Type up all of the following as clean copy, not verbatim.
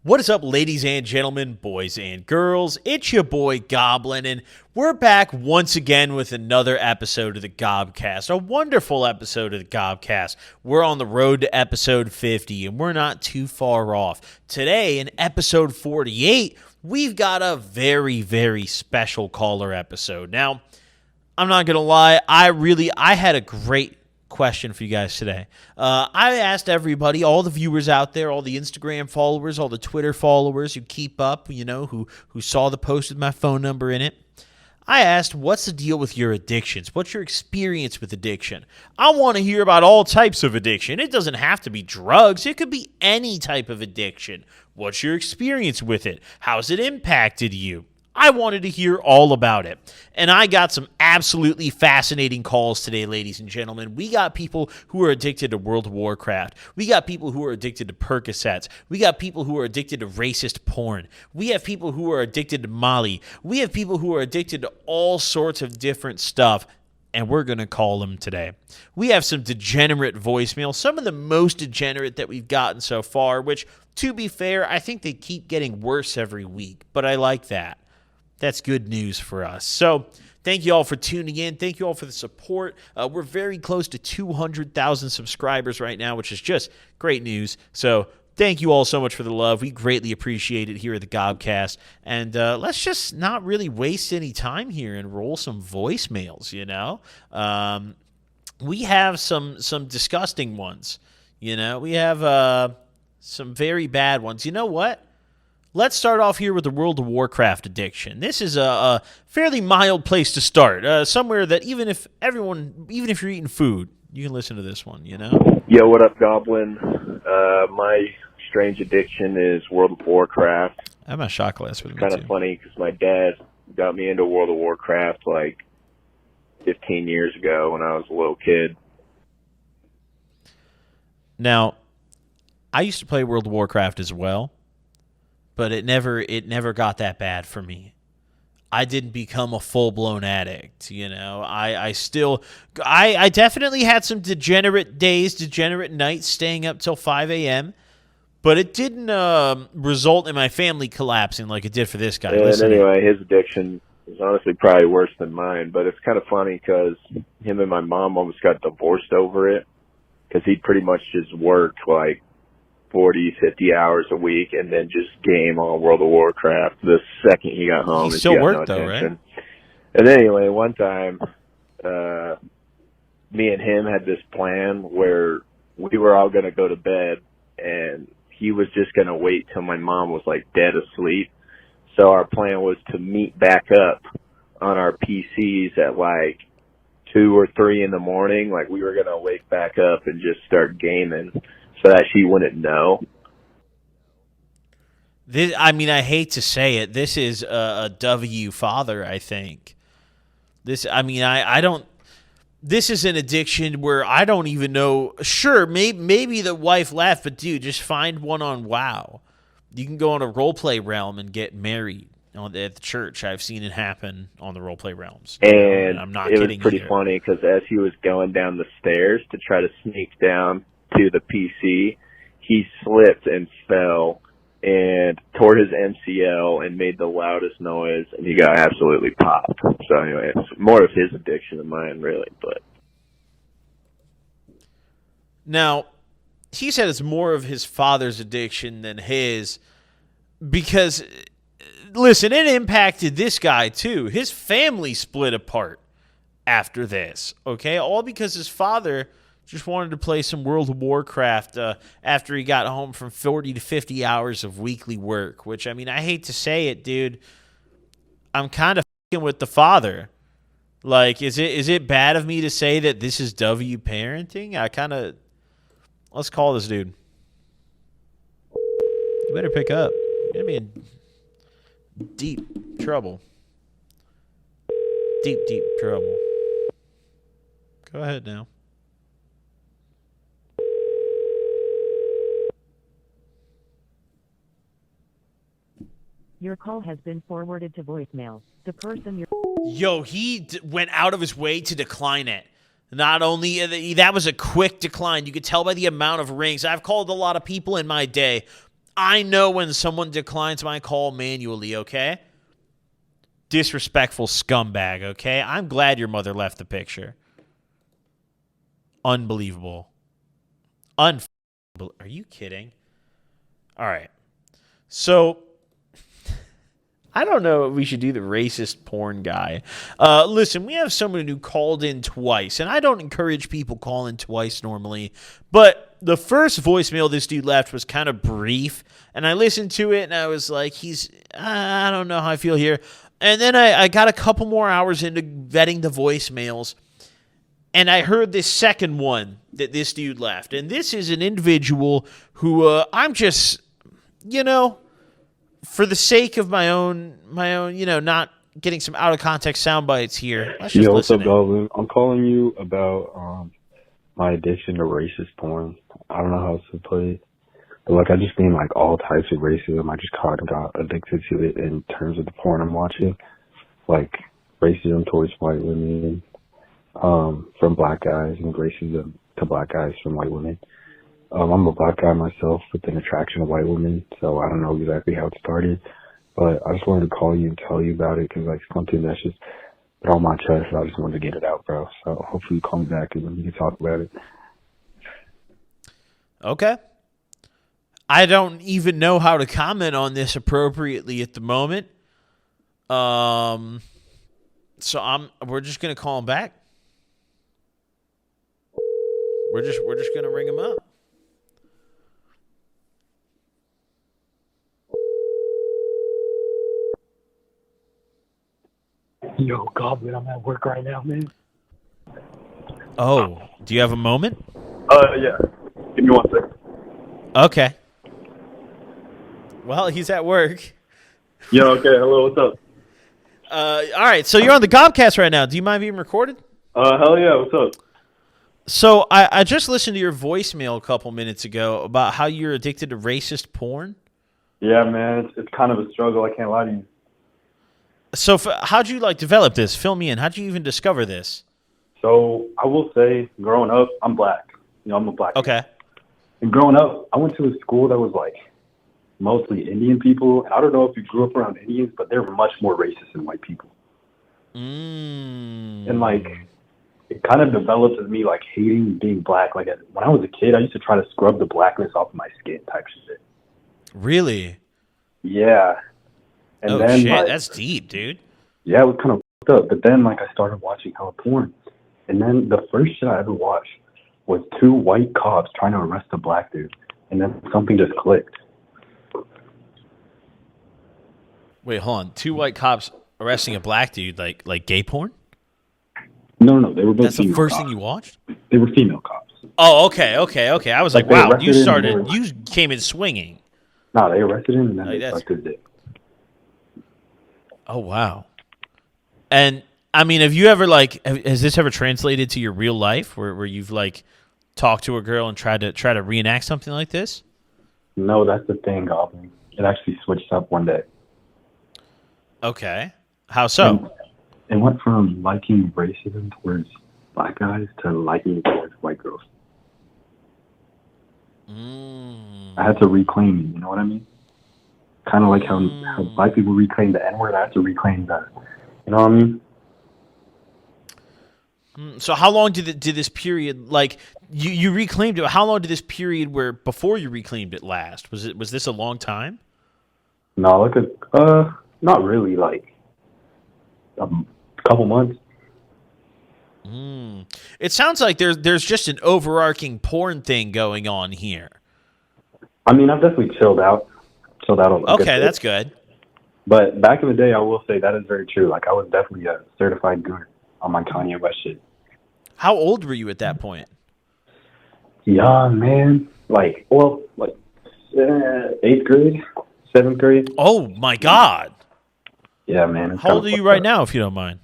What is up, ladies and gentlemen, boys and girls? It's your boy Goblin, and we're back once again with another episode of the Gobcast, a wonderful episode of the Gobcast. We're on the road to episode 50, and we're not too far off. Today, in episode 48, we've got a very, very special caller episode. Now, I'm not going to lie, I had a great question for you guys today. I asked everybody, all the viewers out there, all the Instagram followers, all the Twitter followers who keep up, who saw the post with my phone number in it. I asked, what's the deal with your addictions? What's your experience with addiction? I want to hear about all types of addiction. It doesn't have to be drugs. It could be any type of addiction. What's your experience with it? How's it impacted you? I wanted to hear all about it. And I got some absolutely fascinating calls today, ladies and gentlemen. We got people who are addicted to World of Warcraft. We got people who are addicted to Percocets. We got people who are addicted to racist porn. We have people who are addicted to Molly. We have people who are addicted to all sorts of different stuff. And we're going to call them today. We have some degenerate voicemail, some of the most degenerate that we've gotten so far, which, to be fair, I think they keep getting worse every week. But I like that. That's good news for us. So thank you all for tuning in. Thank you all for the support. We're very close to 200,000 subscribers right now, which is just great news. So thank you all so much for the love. We greatly appreciate it here at the Gobcast. And let's just not really waste any time here and roll some voicemails, We have some disgusting ones. We have some very bad ones. You know what? Let's start off here with the World of Warcraft addiction. This is a fairly mild place to start, somewhere that even if you're eating food, you can listen to this one, Yo, what up, Goblin? My strange addiction is World of Warcraft. I have my shot glass with me, Kind of funny because my dad got me into World of Warcraft like 15 years ago when I was a little kid. Now, I used to play World of Warcraft as well. But it never got that bad for me. I didn't become a full-blown addict, I definitely had some degenerate days, degenerate nights, staying up till 5 a.m., but it didn't result in my family collapsing like it did for this guy. And anyway, his addiction is honestly probably worse than mine, but it's kind of funny because him and my mom almost got divorced over it because he'd pretty much just work like 40, 50 hours a week and then just game on World of Warcraft the second he got home. He still worked though, right? And anyway, one time, me and him had this plan where we were all going to go to bed and he was just going to wait till my mom was like dead asleep. So our plan was to meet back up on our PCs at like 2 or 3 in the morning. Like we were going to wake back up and just start gaming so that she wouldn't know. I hate to say it. This is a W father, I think. This is an addiction where I don't even know. Sure, maybe the wife left, but dude, just find one on WoW. You can go on a roleplay realm and get married at the church. I've seen it happen on the roleplay realms. And I'm not kidding. It was pretty either. Funny because as he was going down the stairs to try to sneak down to the PC, he slipped and fell and tore his MCL and made the loudest noise, and he got absolutely popped. So anyway, it's more of his addiction than mine, really. But now, he said it's more of his father's addiction than his, because, listen, it impacted this guy too. His family split apart after this, okay? All because his father just wanted to play some World of Warcraft after he got home from 40 to 50 hours of weekly work, which, I hate to say it, dude. I'm kind of f***ing with the father. Like, is it bad of me to say that this is W parenting? Let's call this dude. You better pick up. You're going to be in deep trouble. Deep trouble. Go ahead now. Your call has been forwarded to voicemail. The person you're... Yo, he went out of his way to decline it. Not only that was a quick decline. You could tell by the amount of rings. I've called a lot of people in my day. I know when someone declines my call manually, okay? Disrespectful scumbag, okay? I'm glad your mother left the picture. Unbelievable. Are you kidding? All right. So, I don't know if we should do the racist porn guy. Listen, we have someone who called in twice, and I don't encourage people calling twice normally, but the first voicemail this dude left was kind of brief, and I listened to it, and I was like, I don't know how I feel here. And then I got a couple more hours into vetting the voicemails, and I heard this second one that this dude left. And this is an individual who I'm just, for the sake of my own, not getting some out of context sound bites here. Let's just what's listen up, Goblin? I'm calling you about my addiction to racist porn. I don't know how else to put it. But, I just mean, all types of racism. I just kind of got addicted to it in terms of the porn I'm watching. Racism towards white women from black guys and racism to black guys from white women. I'm a black guy myself with an attraction to white women, so I don't know exactly how it started. But I just wanted to call you and tell you about it because, something that's just been on my chest. I just wanted to get it out, bro. So hopefully you call me back and we can talk about it. Okay. I don't even know how to comment on this appropriately at the moment. So we're just gonna call him back. We're just gonna ring him up. Yo, Goblin, I'm at work right now, man. Oh, do you have a moment? Yeah. Give me 1 second. Okay. Well, he's at work. Yo, okay, hello, what's up? All right, so you're on the Gobcast right now. Do you mind being recorded? Hell yeah, what's up? So I just listened to your voicemail a couple minutes ago about how you're addicted to racist porn. Yeah, man, it's kind of a struggle, I can't lie to you. So how'd you develop this? Fill me in. How'd you even discover this? So, I will say, growing up, I'm black. I'm a black Okay. man. And growing up, I went to a school that was, mostly Indian people. And I don't know if you grew up around Indians, but they're much more racist than white people. Mm. And, it kind of developed as me, hating being black. When I was a kid, I used to try to scrub the blackness off of my skin type shit. Really? Yeah. And oh, then, shit. That's deep, dude. Yeah, it was kind of fucked up. But then, I started watching hella porn. And then the first shit I ever watched was 2 white cops trying to arrest a black dude. And then something just clicked. Wait, hold on. 2 white cops arresting a black dude, like gay porn? No, they were both That's the female first cops. thing you watched? They were female cops. Oh, okay. I was Like, they wow, arrested him you came in swinging. No, they arrested him and then they that's- sucked his dick. Oh, wow. And, I mean, have you ever, has this ever translated to your real life where you've, talked to a girl and tried to reenact something like this? No, that's the thing, Goblin. It actually switched up one day. Okay. How so? It went from liking racism towards black guys to liking it towards white girls. I had to reclaim it, you know what I mean? Kind of like how black people reclaim the N-word, I had to reclaim that. You know what I mean? So how long did this period, you reclaimed it, how long did this period before you reclaimed it last? Was this a long time? No, not really, a couple months. It sounds like there's just an overarching porn thing going on here. I mean, I've definitely chilled out. Okay, that's good. But back in the day, I will say that is very true. I was definitely a certified gooner on my Kanye West shit. How old were you at that point? Young, man. 8th grade, 7th grade. Oh, my God. Yeah, man. How old are you right now, if you don't mind?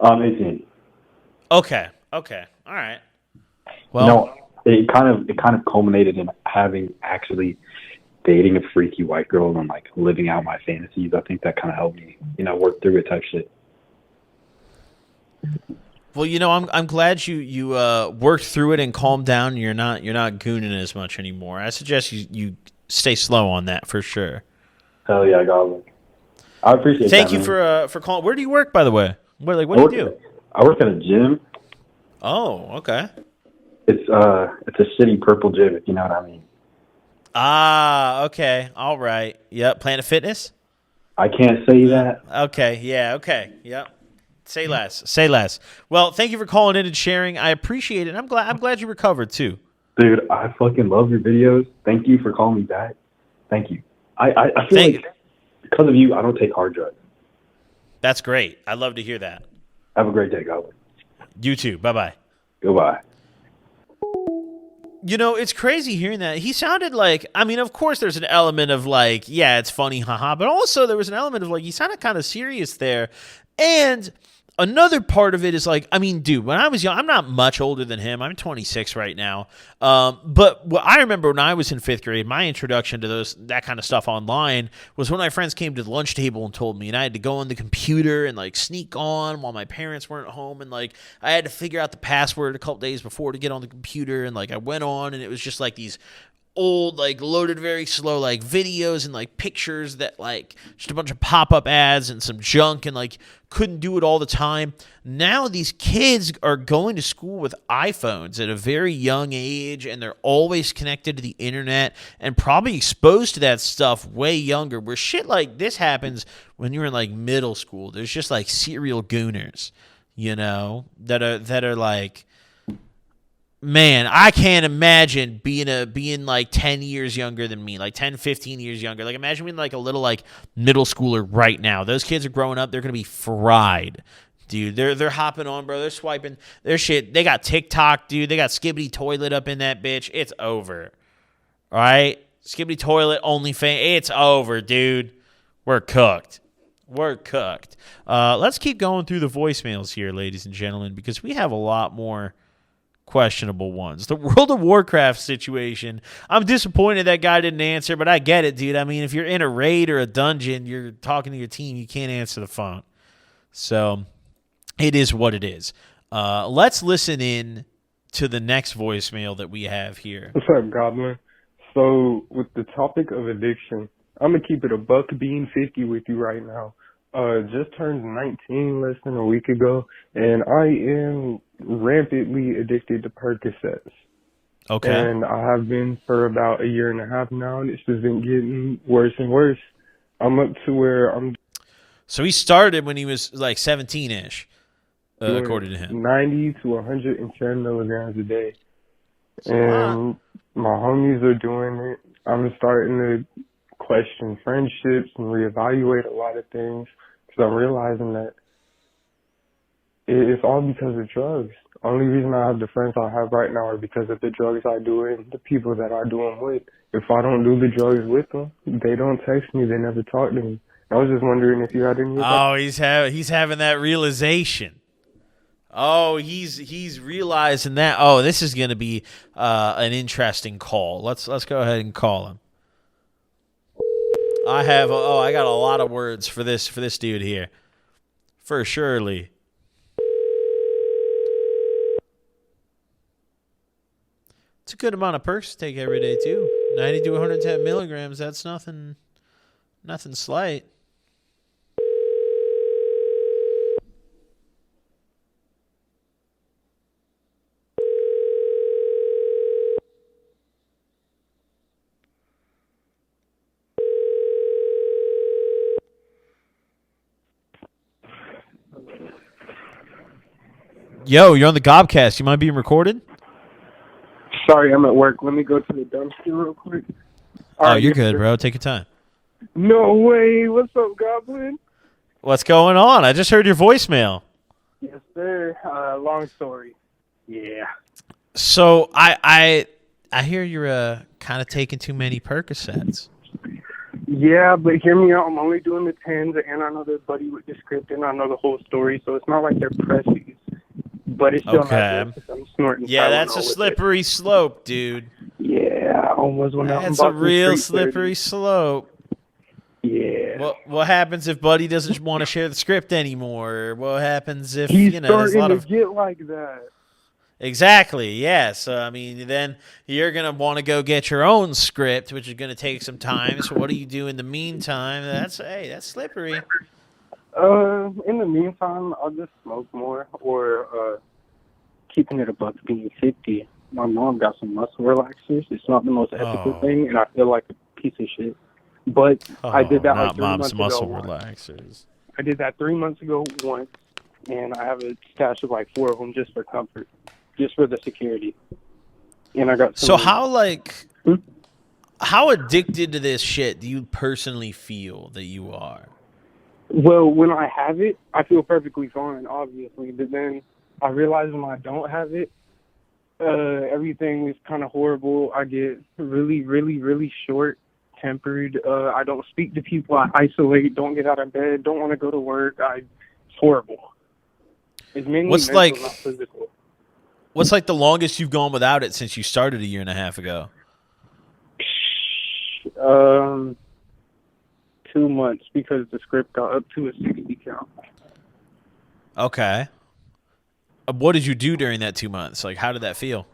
I'm 18. Okay. All right. Well, it kind of culminated in actually dating a freaky white girl and living out my fantasies. I think that kind of helped me, work through it type shit. well, I'm glad you worked through it and calmed down. You're not gooning as much anymore. I suggest you stay slow on that for sure. Hell yeah, Goblin. I appreciate Thank that, you man. for calling. Where do you work, by the way? What I do you work, do? I work at a gym. Oh, okay. It's a shitty purple gym, if you know what I mean. Ah, okay. All right. Yep. Planet Fitness? I can't say that. Okay. Yeah. Okay. Yep. Say less. Say less. Well, thank you for calling in and sharing. I appreciate it. I'm glad you recovered too. Dude, I fucking love your videos. Thank you for calling me back. Thank you. I feel Thank like because of you, I don't take hard drugs. That's great. I love to hear that. Have a great day, Goblin. You too. Bye-bye. Goodbye. You know, it's crazy hearing that. He sounded like, I mean, of course there's an element of like, yeah, it's funny, haha, but also there was an element of like, he sounded kind of serious there. And another part of it is like, I mean, dude, when I was young, I'm not much older than him. I'm 26 right now. But what I remember when I was in 5th grade, my introduction to that kind of stuff online was when my friends came to the lunch table and told me, and I had to go on the computer and like sneak on while my parents weren't home, and like I had to figure out the password a couple days before to get on the computer, and like I went on, and it was just like these old, like loaded very slow, like videos and like pictures that like just a bunch of pop-up ads and some junk, and like couldn't do it all the time. Now these kids are going to school with iPhones at a very young age, and they're always connected to the internet and probably exposed to that stuff way younger, where shit like this happens when you're in like middle school. There's just like serial gooners, you know, that are like, man, I can't imagine being like 10 years younger than me, like 10, 15 years younger. Like imagine being like a little like middle schooler right now. Those kids are growing up, they're going to be fried. Dude, they're hopping on, bro. They're swiping their shit. They got TikTok, dude. They got Skibbity Toilet up in that bitch. It's over. All right? Skibbity Toilet, OnlyFans. It's over, dude. We're cooked. We're cooked. Let's keep going through the voicemails here, ladies and gentlemen, because we have a lot more questionable ones. The World of Warcraft situation, I'm disappointed that guy didn't answer, but I get it, dude. I mean, if you're in a raid or a dungeon, you're talking to your team, you can't answer the phone. So it is what it is. Let's listen in to the next voicemail that we have here. What's up, Goblin? So with the topic of addiction, I'm gonna keep it a buck being 50 with you right now. Just turned 19 less than a week ago, and I am rampantly addicted to Percocets. Okay. And I have been for about a year and a half now, and it's just been getting worse and worse. I'm up to where I'm So he started when he was like 17-ish, doing according to him. 90 to 110 milligrams a day. That's a lot. And my homies are doing it. I'm starting to question friendships and reevaluate a lot of things because I'm realizing that it's all because of drugs. Only reason I have the friends I have right now are because of the drugs I do and the people that I do them with. If I don't do the drugs with them, they don't text me. They never talk to me. I was just wondering if you had any. Oh, he's having that realization. Oh, he's realizing that. Oh, this is going to be an interesting call. Let's go ahead and call him. I got a lot of words for this dude here. For surely. It's a good amount of perks to take every day too. 90 to 110 milligrams. That's nothing slight. Yo, you're on the Gobcast. You mind being recorded? Sorry, I'm at work. Let me go to the dumpster real quick. Oh, you're good, bro. Take your time. No way. What's up, Goblin? What's going on? I just heard your voicemail. Yes, sir. Long story. Yeah. So I hear you're kind of taking too many Percocets. Yeah, but hear me out. I'm only doing the 10s, and I know their buddy with the script, and I know the whole story, so it's not like they're pressies. But it's still Okay. not good 'cause I'm snorting. Yeah, that's a Tylenol with it. slippery slope, dude. Yeah, I almost went out and That's a bought some real Street slippery 30. slope. Yeah. What happens if Buddy doesn't want to share the script anymore? What happens if He's there's a starting lot to of get like that. Exactly. Yeah. So I mean, then you're gonna want to go get your own script, which is gonna take some time. So what do you do in the meantime? That's slippery. In the meantime, I'll just smoke more or keeping it a buck being 50. My mom got some muscle relaxers. It's not the most ethical Oh, thing, and I feel like a piece of shit. But I did that like not 3 mom's months ago muscle once. relaxers. I did that 3 months ago once, and I have a stash of like 4 of them just for comfort, just for the security. And I got some. So how Hmm? how addicted to this shit do you personally feel that you are? Well, when I have it, I feel perfectly fine, obviously. But then I realize when I don't have it, everything is kind of horrible. I get really, really, really short-tempered. I don't speak to people. I isolate. Don't get out of bed. Don't want to go to work. It's horrible. It's mainly What's mental, like not physical. what's like the longest you've gone without it since you started a year and a half ago? 2 months because the script got up to a 60 count. Okay. What did you do during that 2 months? Like, how did that feel?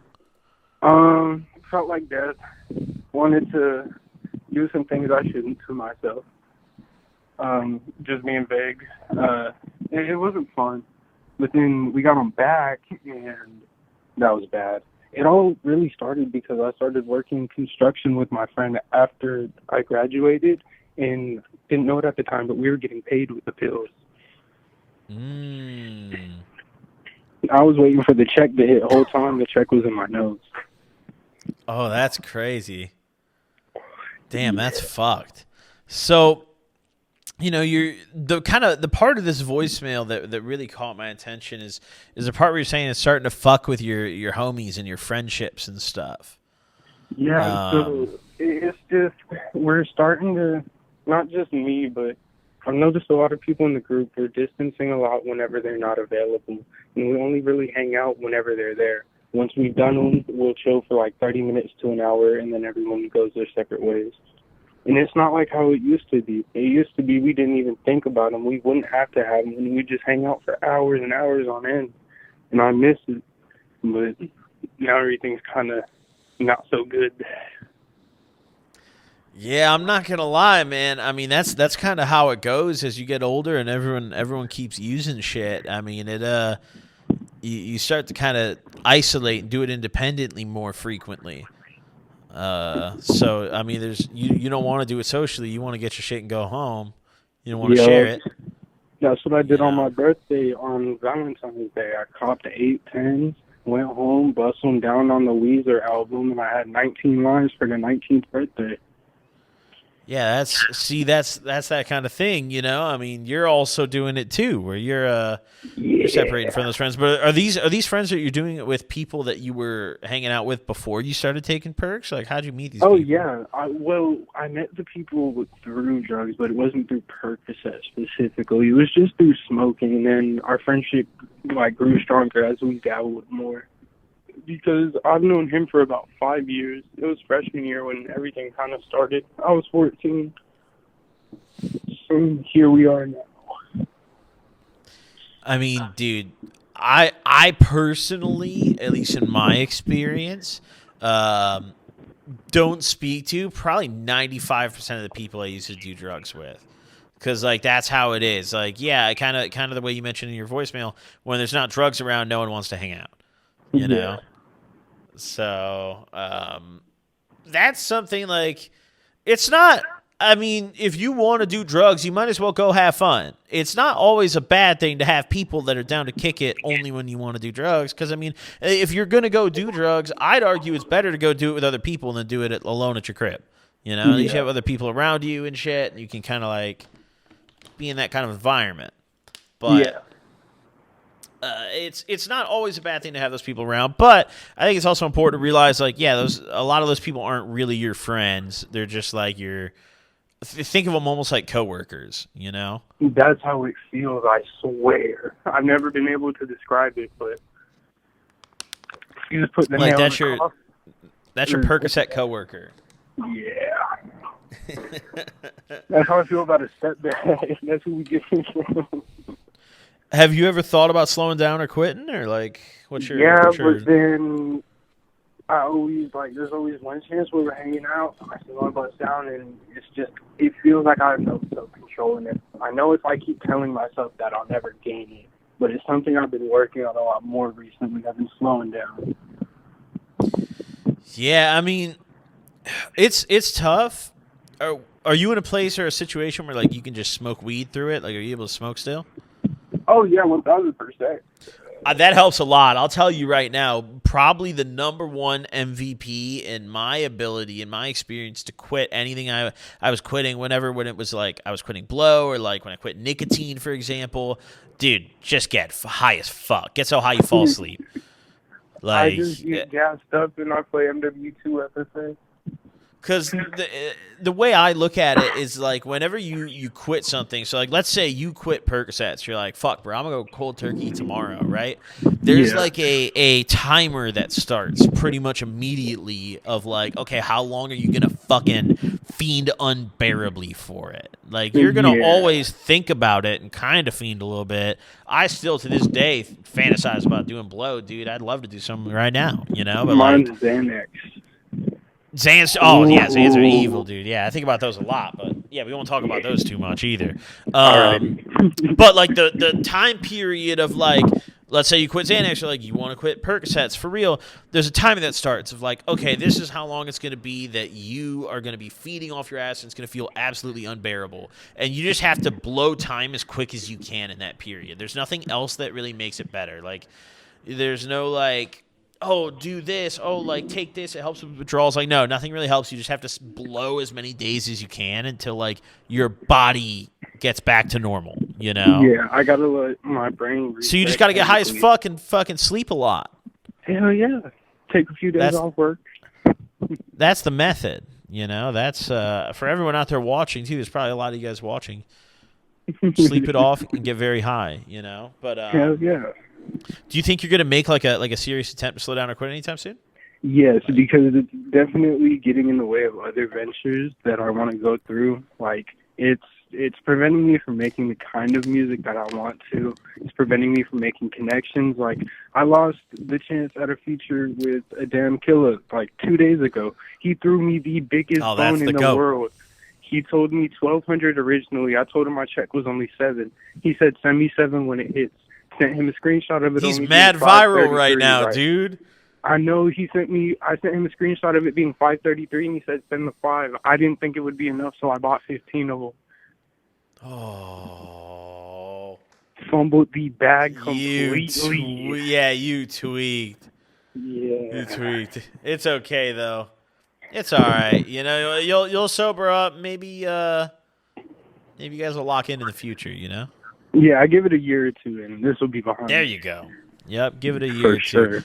Felt like death. Wanted to do some things I shouldn't to myself. Just being vague. It wasn't fun. But then we got them back, and that was bad. It all really started because I started working construction with my friend after I graduated, and didn't know it at the time, but we were getting paid with the pills. I was waiting for the check to hit the whole time. The check was in my nose. Oh, that's crazy. Damn, that's fucked. So, you're the part of this voicemail that really caught my attention is the part where you're saying it's starting to fuck with your homies and your friendships and stuff. Yeah, so it's just, we're starting to, not just me, but I've noticed a lot of people in the group are distancing a lot whenever they're not available. And we only really hang out whenever they're there. Once we've done them, we'll chill for like 30 minutes to an hour, and then everyone goes their separate ways. And it's not like how it used to be. It used to be we didn't even think about them. We wouldn't have to have them, and we'd just hang out for hours and hours on end. And I miss it. But now everything's kind of not so good. Yeah, I'm not gonna lie, man. I mean, that's kind of how it goes as you get older, and everyone keeps using shit. I mean, you start to kind of isolate and do it independently more frequently. So I mean, you don't want to do it socially. You want to get your shit and go home. You don't want to share it. That's what I did on my birthday on Valentine's Day. I copped 8 pens, went home, bust them down on the Weezer album, and I had 19 lines for the 19th birthday. Yeah, that's that kind of thing, I mean, you're also doing it too, where you're separating from those friends. But are these friends that you're doing it with people that you were hanging out with before you started taking perks? Like, how'd you meet these people? Yeah. I met the people through drugs, but it wasn't through Percocet specifically. It was just through smoking, and then our friendship grew stronger as we dabbled more. Because I've known him for about 5 years. It was freshman year when everything kind of started. I was 14. So here we are now. I mean, dude, I personally, at least in my experience, don't speak to probably 95% of the people I used to do drugs with. Because, that's how it is. Yeah, kind of the way you mentioned in your voicemail, when there's not drugs around, no one wants to hang out. You know? So, that's something it's not, I mean, if you want to do drugs, you might as well go have fun. It's not always a bad thing to have people that are down to kick it only when you want to do drugs. Because, I mean, if you're going to go do drugs, I'd argue it's better to go do it with other people than do it alone at your crib. At least you have other people around you and shit, and you can kind of, be in that kind of environment. But it's not always a bad thing to have those people around, but I think it's also important to realize, a lot of those people aren't really your friends. They're just think of them almost like coworkers, That's how it feels, I swear. I've never been able to describe it, but you just put the nail that's in the coffin. That's your Percocet coworker. Yeah. That's how I feel about a stepdad. That's who we get from. Have you ever thought about slowing down or quitting, or like what's your Yeah, what's your but then I always there's always one chance where we're hanging out. I see one bust down, and it feels like I have no self control in it. I know if I keep telling myself that, I'll never gain it, but it's something I've been working on a lot more recently. I've been slowing down. Yeah, I mean, it's tough. Are you in a place or a situation where like you can just smoke weed through it? Like, are you able to smoke still? Oh yeah, 1000%. That helps a lot. I'll tell you right now, probably the number one MVP in my ability, in my experience, to quit anything I was quitting when it was like I was quitting blow or like when I quit nicotine, for example. Dude, just get high as fuck. Get so high you fall asleep. I Like, just get gassed up and I play MW2 FFA. because the way I look at it is like whenever you quit something, so like let's say you quit Percocets, you're like, fuck, bro, I'm gonna go cold turkey tomorrow, right? There's like a timer that starts pretty much immediately of like, okay, how long are you gonna fucking fiend unbearably for it? Like you're gonna always think about it and kind of fiend a little bit. I still to this day fantasize about doing blow, dude. I'd love to do something right now, you know. But Mine's like Xanax. Xans, oh yeah, Xans are evil, dude. Yeah, I think about those a lot, but yeah, we won't talk about those too much either. But like the time period of like, let's say you quit Xanax, or like you want to quit Percocets for real. There's a timing that starts of like, okay, this is how long it's going to be that you are going to be feeding off your ass, and it's going to feel absolutely unbearable, and you just have to blow time as quick as you can in that period. There's nothing else that really makes it better. Like, there's no like, oh, do this. Oh, like, take this. It helps with withdrawals. Like, no, nothing really helps. You just have to blow as many days as you can until, like, your body gets back to normal, you know? Yeah, I gotta let my brain reset. So you just got to get high as fuck and fucking sleep a lot. Hell yeah. Take a few days off work. That's the method, you know? That's, for everyone out there watching, too, there's probably a lot of you guys watching. Sleep it off and get very high, you know? But, hell yeah. Do you think you're gonna make like a serious attempt to slow down or quit anytime soon? Yes, because it's definitely getting in the way of other ventures that I want to go through. Like it's preventing me from making the kind of music that I want to. It's preventing me from making connections. Like I lost the chance at a feature with a damn killer like 2 days ago. He threw me the biggest bone in the world. He told me 1,200 originally. I told him my check was only 7. He said send me 7 when it hits. Sent him a screenshot of it. He's mad viral right now, dude. I know. I sent him a screenshot of it being 533, and he said send the 5. I didn't think it would be enough, so I bought 15 of them. Oh. Fumbled the bag completely. You tweaked. Yeah. You tweaked. It's okay though. It's all right. You know, you'll sober up. Maybe you guys will lock in the future. You know. Yeah, I give it a year or two, and this will be behind. There you go. Yep, give it a year or two. Sure.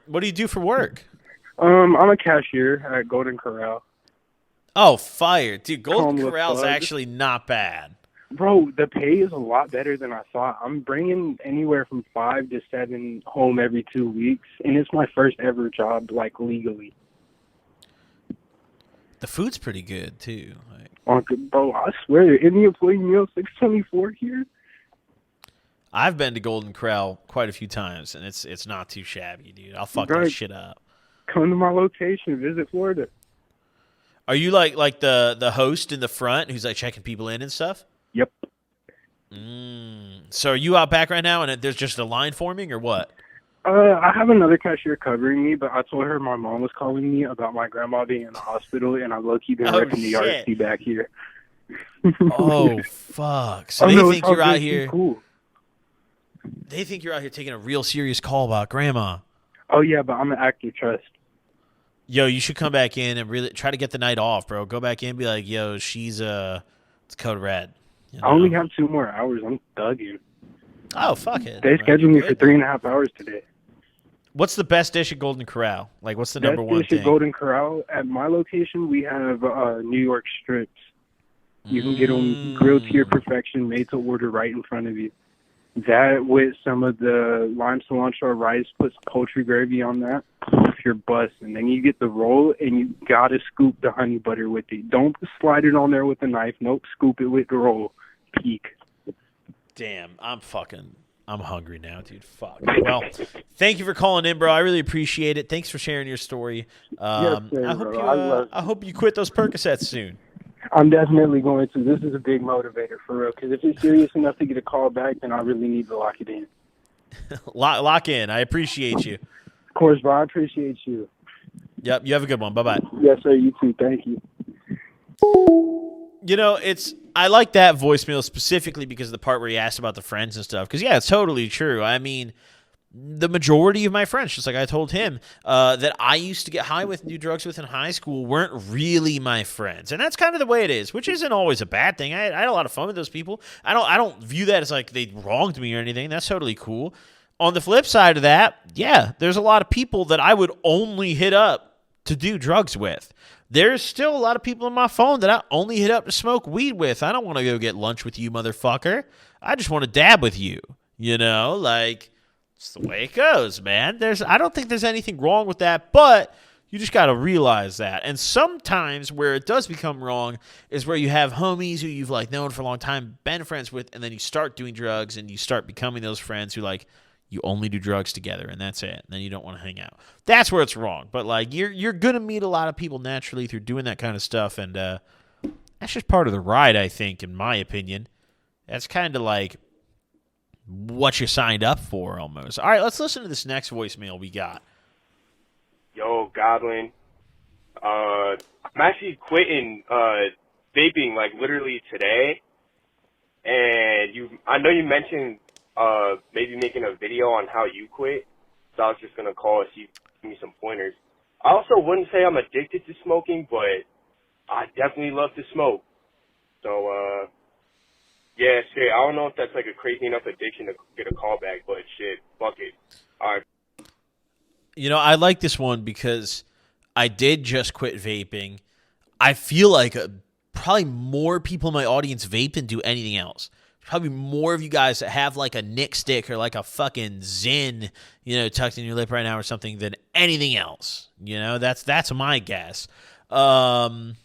What do you do for work? I'm a cashier at Golden Corral. Oh, fire. Dude, Golden Corral's actually not bad. Bro, the pay is a lot better than I thought. I'm bringing anywhere from 5 to 7 home every 2 weeks, and it's my first ever job, like, legally. The food's pretty good, too. Bro, I swear, in the employee meal, $6.24 here. I've been to Golden Corral quite a few times, and it's not too shabby, dude. I'll fuck that shit up. Come to my location. Visit Florida. Are you like the host in the front who's like checking people in and stuff? Yep. So are you out back right now, and there's just a line forming, or what? I have another cashier covering me, but I told her my mom was calling me about my grandma being in the hospital, and I low-key been wrecking the RC back here. Oh, fuck. So they think you're out here. Cool. They think you're out here taking a real serious call about grandma. Oh, yeah, but I'm an active trust. Yo, you should come back in and really try to get the night off, bro. Go back in and be like, yo, she's it's code red. You know? I only have 2 more hours. I'm thugging. Oh, fuck it. They scheduled me for 3.5 hours today. What's the best dish at Golden Corral? Like, what's the number one dish thing? At Golden Corral, at my location, we have New York strips. You can get them grilled to your perfection, made to order right in front of you. That with some of the lime cilantro rice, put some poultry gravy on that. You're busting. Then you get the roll, and you gotta scoop the honey butter with it. Don't slide it on there with a knife. Nope, scoop it with the roll. Peak. Damn, I'm fucking I'm hungry now, dude. Fuck. Well, thank you for calling in, bro. I really appreciate it. Thanks for sharing your story. Yes, sir, I hope bro. you. I love I hope you quit those Percocets soon. I'm definitely going to. This is a big motivator for real. Because if you're serious enough to get a call back, then I really need to lock it in. Lock in. I appreciate you. Of course, bro. I appreciate you. Yep. You have a good one. Bye bye. Yes, sir. You too. Thank you. You know, I like that voicemail specifically because of the part where he asked about the friends and stuff. Because, yeah, it's totally true. I mean, the majority of my friends, just like I told him, that I used to get high with and do drugs with in high school weren't really my friends. And that's kind of the way it is, which isn't always a bad thing. I had a lot of fun with those people. I don't view that as like they wronged me or anything. That's totally cool. On the flip side of that, yeah, there's a lot of people that I would only hit up to do drugs with. There's still a lot of people on my phone that I only hit up to smoke weed with. I don't want to go get lunch with you, motherfucker. I just want to dab with you. You know, like, it's the way it goes, man. I don't think there's anything wrong with that, but you just got to realize that. And sometimes where it does become wrong is where you have homies who you've, like, known for a long time, been friends with, and then you start doing drugs and you start becoming those friends who, like, you only do drugs together, and that's it. And then you don't want to hang out. That's where it's wrong. But, like, you're going to meet a lot of people naturally through doing that kind of stuff, and that's just part of the ride, I think, in my opinion. That's kind of like what you signed up for almost. All right, let's listen to this next voicemail we got. Yo, Goblin. I'm actually quitting vaping, like, literally today. And I know you mentioned maybe making a video on how you quit. So I was just going to call and see if you give me some pointers. I also wouldn't say I'm addicted to smoking, but I definitely love to smoke. So, yeah, shit, I don't know if that's like a crazy enough addiction to get a call back, but shit, fuck it. All right. You know, I like this one because I did just quit vaping. I feel like probably more people in my audience vape than do anything else. Probably more of you guys that have like a Nick stick or like a fucking Zyn, you know, tucked in your lip right now or something than anything else. You know, that's my guess. And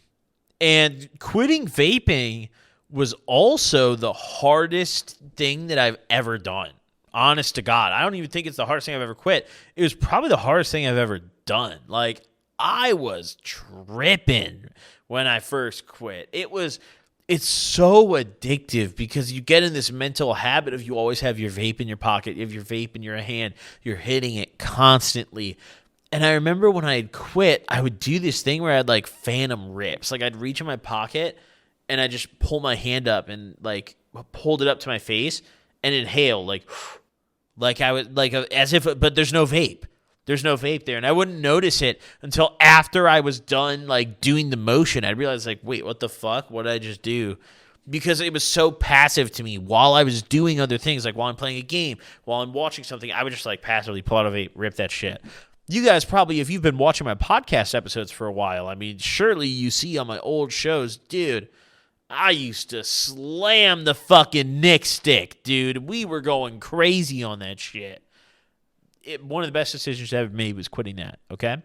quitting vaping was also the hardest thing that I've ever done. Honest to God. I don't even think it's the hardest thing I've ever quit. It was probably the hardest thing I've ever done. Like, I was tripping when I first quit. It's so addictive because you get in this mental habit of you always have your vape in your pocket, you have your vape in your hand, you're hitting it constantly. And I remember when I had quit, I would do this thing where I'd like phantom rips. Like I'd reach in my pocket and I'd just pull my hand up and like hold it up to my face and inhale like I would like as if, but there's no vape. There's no vape there. And I wouldn't notice it until after I was done, like, doing the motion. I realized, like, wait, what the fuck? What did I just do? Because it was so passive to me while I was doing other things, like while I'm playing a game, while I'm watching something, I would just, like, passively pull out a vape, rip that shit. You guys probably, if you've been watching my podcast episodes for a while, I mean, surely you see on my old shows, dude, I used to slam the fucking Nick stick, dude. We were going crazy on that shit. One of the best decisions I ever made was quitting that, okay?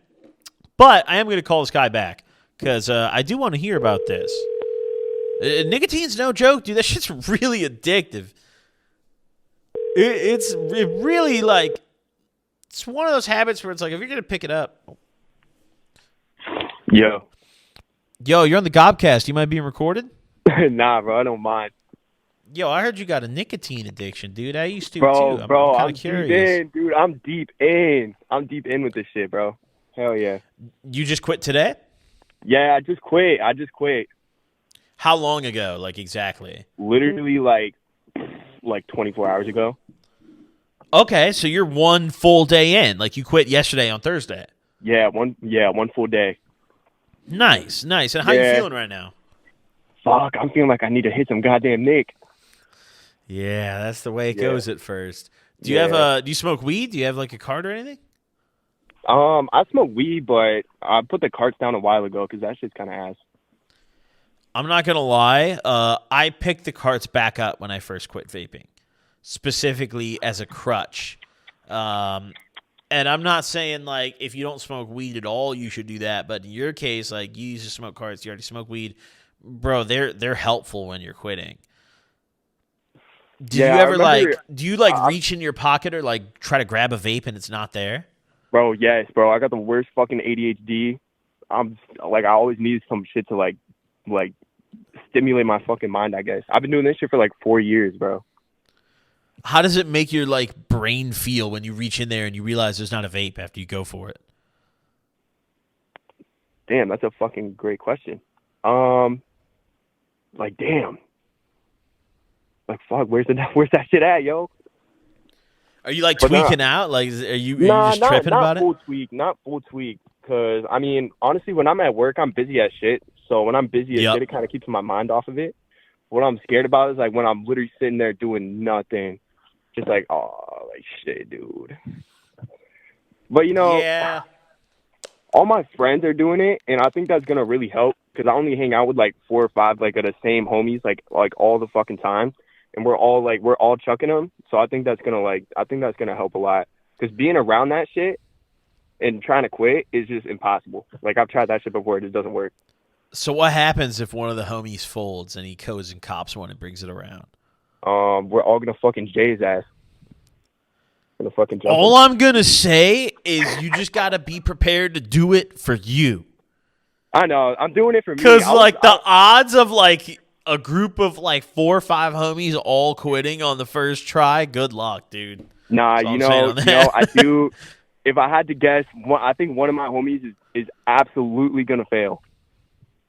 But I am going to call this guy back because I do want to hear about this. Nicotine's no joke, dude. That shit's really addictive. It's really like, it's one of those habits where it's like, if you're going to pick it up. Yo, you're on the Gobcast. You mind being recorded? Nah, bro, I don't mind. Yo, I heard you got a nicotine addiction, dude. I used to, too. I'm I'm deep curious. in, dude. I'm deep in. I'm deep in with this shit, bro. Hell yeah. You just quit today? Yeah, I just quit. How long ago, like, exactly? Literally, like 24 hours ago. Okay, so you're one full day in. Like, you quit yesterday on Thursday. Yeah, one full day. Nice. And how you feeling right now? Fuck, I'm feeling like I need to hit some goddamn Nick. Yeah, that's the way it goes at first. Do you do you smoke weed? Do you have like a cart or anything? I smoke weed, but I put the carts down a while ago because that shit's kind of ass. I'm not gonna lie. I picked the carts back up when I first quit vaping, specifically as a crutch. And I'm not saying like if you don't smoke weed at all, you should do that. But in your case, like you used to smoke carts, you already smoke weed, bro. They're helpful when you're quitting. Do Yeah, you I ever remember. do you like reach in your pocket or like try to grab a vape and it's not there? Bro, yes, bro. I got the worst fucking ADHD. I'm like, I always need some shit to like stimulate my fucking mind, I guess. I've been doing this shit for like 4 years, bro. How does it make your like brain feel when you reach in there and you realize there's not a vape after you go for it? Damn, that's a fucking great question. Like, damn. Like, fuck, where's that shit at, yo? Are you like But tweaking out? Like, are you Nah, just tripping about it? not full tweak. Cause I mean, honestly, when I'm at work, I'm busy as shit. So when I'm busy as Yep. shit, it kind of keeps my mind off of it. What I'm scared about is like when I'm literally sitting there doing nothing, just like, oh, like shit, dude. But you know, Yeah. all my friends are doing it, and I think that's gonna really help. Cause I only hang out with like 4 or 5 like of the same homies like all the fucking time, and we're all chucking them. So I think that's gonna help a lot. Cause being around that shit and trying to quit is just impossible. Like I've tried that shit before, it just doesn't work. So what happens if one of the homies folds and he goes and cops one and brings it around? We're all gonna fucking Jay his ass. Gonna fucking jump All him. I'm gonna say is you just gotta be prepared to do it for you. I know, I'm doing it for me. Because like the odds of like a group of like 4 or 5 homies all quitting on the first try, good luck, dude. Nah, That's all I'm saying on that. I do. If I had to guess, I think one of my homies is absolutely gonna fail.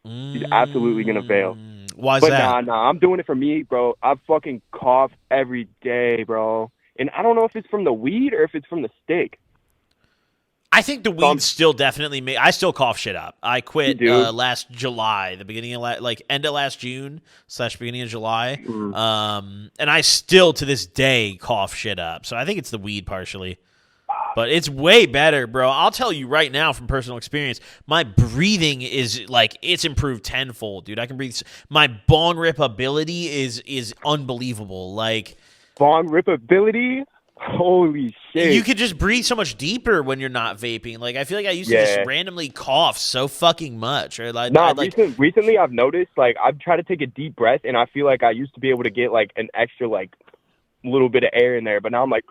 He's absolutely gonna fail. Why is But that? nah, I'm doing it for me, bro. I fucking cough every day, bro. And I don't know if it's from the weed or if it's from the stick. I think the weed still definitely I still cough shit up. I quit You do? last July, the beginning of like end of last June / beginning of July. And I still to this day cough shit up. So I think it's the weed partially. But it's way better, bro. I'll tell you right now from personal experience, my breathing is like it's improved tenfold, dude. I can breathe. My bong rip ability is unbelievable. Like Bong rip ability? Holy shit. you could just breathe so much deeper when you're not vaping. Like I feel like I used to Yeah. just randomly cough so fucking much. Or like, Nah, like recently I've noticed, like, I've tried to take a deep breath, and I feel like I used to be able to get, like, an extra, like, little bit of air in there, but now I'm like,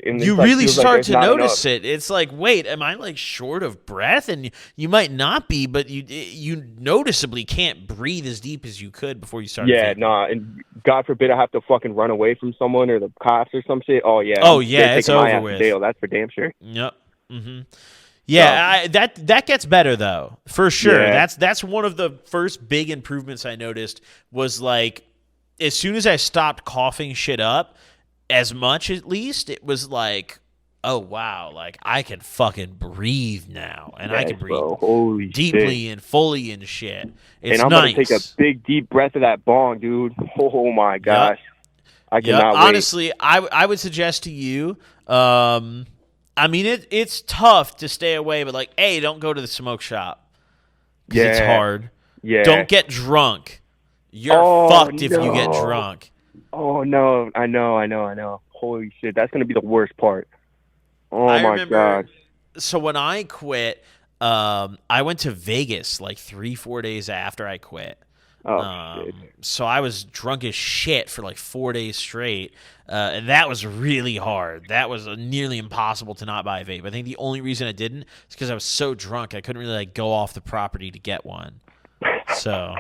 and you it's, like, really feels like start there's to not notice enough. it. It's like, wait, am I like short of breath? And you might not be, but you noticeably can't breathe as deep as you could before you start. Yeah, vaping. nah, and God forbid I have to fucking run away from someone or the cops or some shit. Oh, yeah. Oh, I'm yeah, it's taking my over ass to with. jail, that's for damn sure. Yep. Mm-hmm. Yeah, that gets better though, for sure. Yeah. That's one of the first big improvements I noticed was like as soon as I stopped coughing shit up, as much at least, it was like, oh wow, like I can fucking breathe now, and I can breathe Bro. Holy deeply shit. and fully and shit. It's And I'm nice. going to take a big, deep breath of that bong, dude. Oh, my gosh. I Yep. cannot wait. Honestly, I would suggest to you. I mean, it's tough to stay away, but like, hey, don't go to the smoke shop because it's Yeah. hard. Yeah. Don't get drunk. You're fucked if you get drunk. Oh, no. I know. Holy shit. That's going to be the worst part. Oh, I my remember, God. So when I quit, I went to Vegas like 3-4 days after I quit. Oh, shit. So I was drunk as shit for like 4 days straight, and that was really hard. That was nearly impossible to not buy a vape. I think the only reason I didn't is because I was so drunk I couldn't really like go off the property to get one. So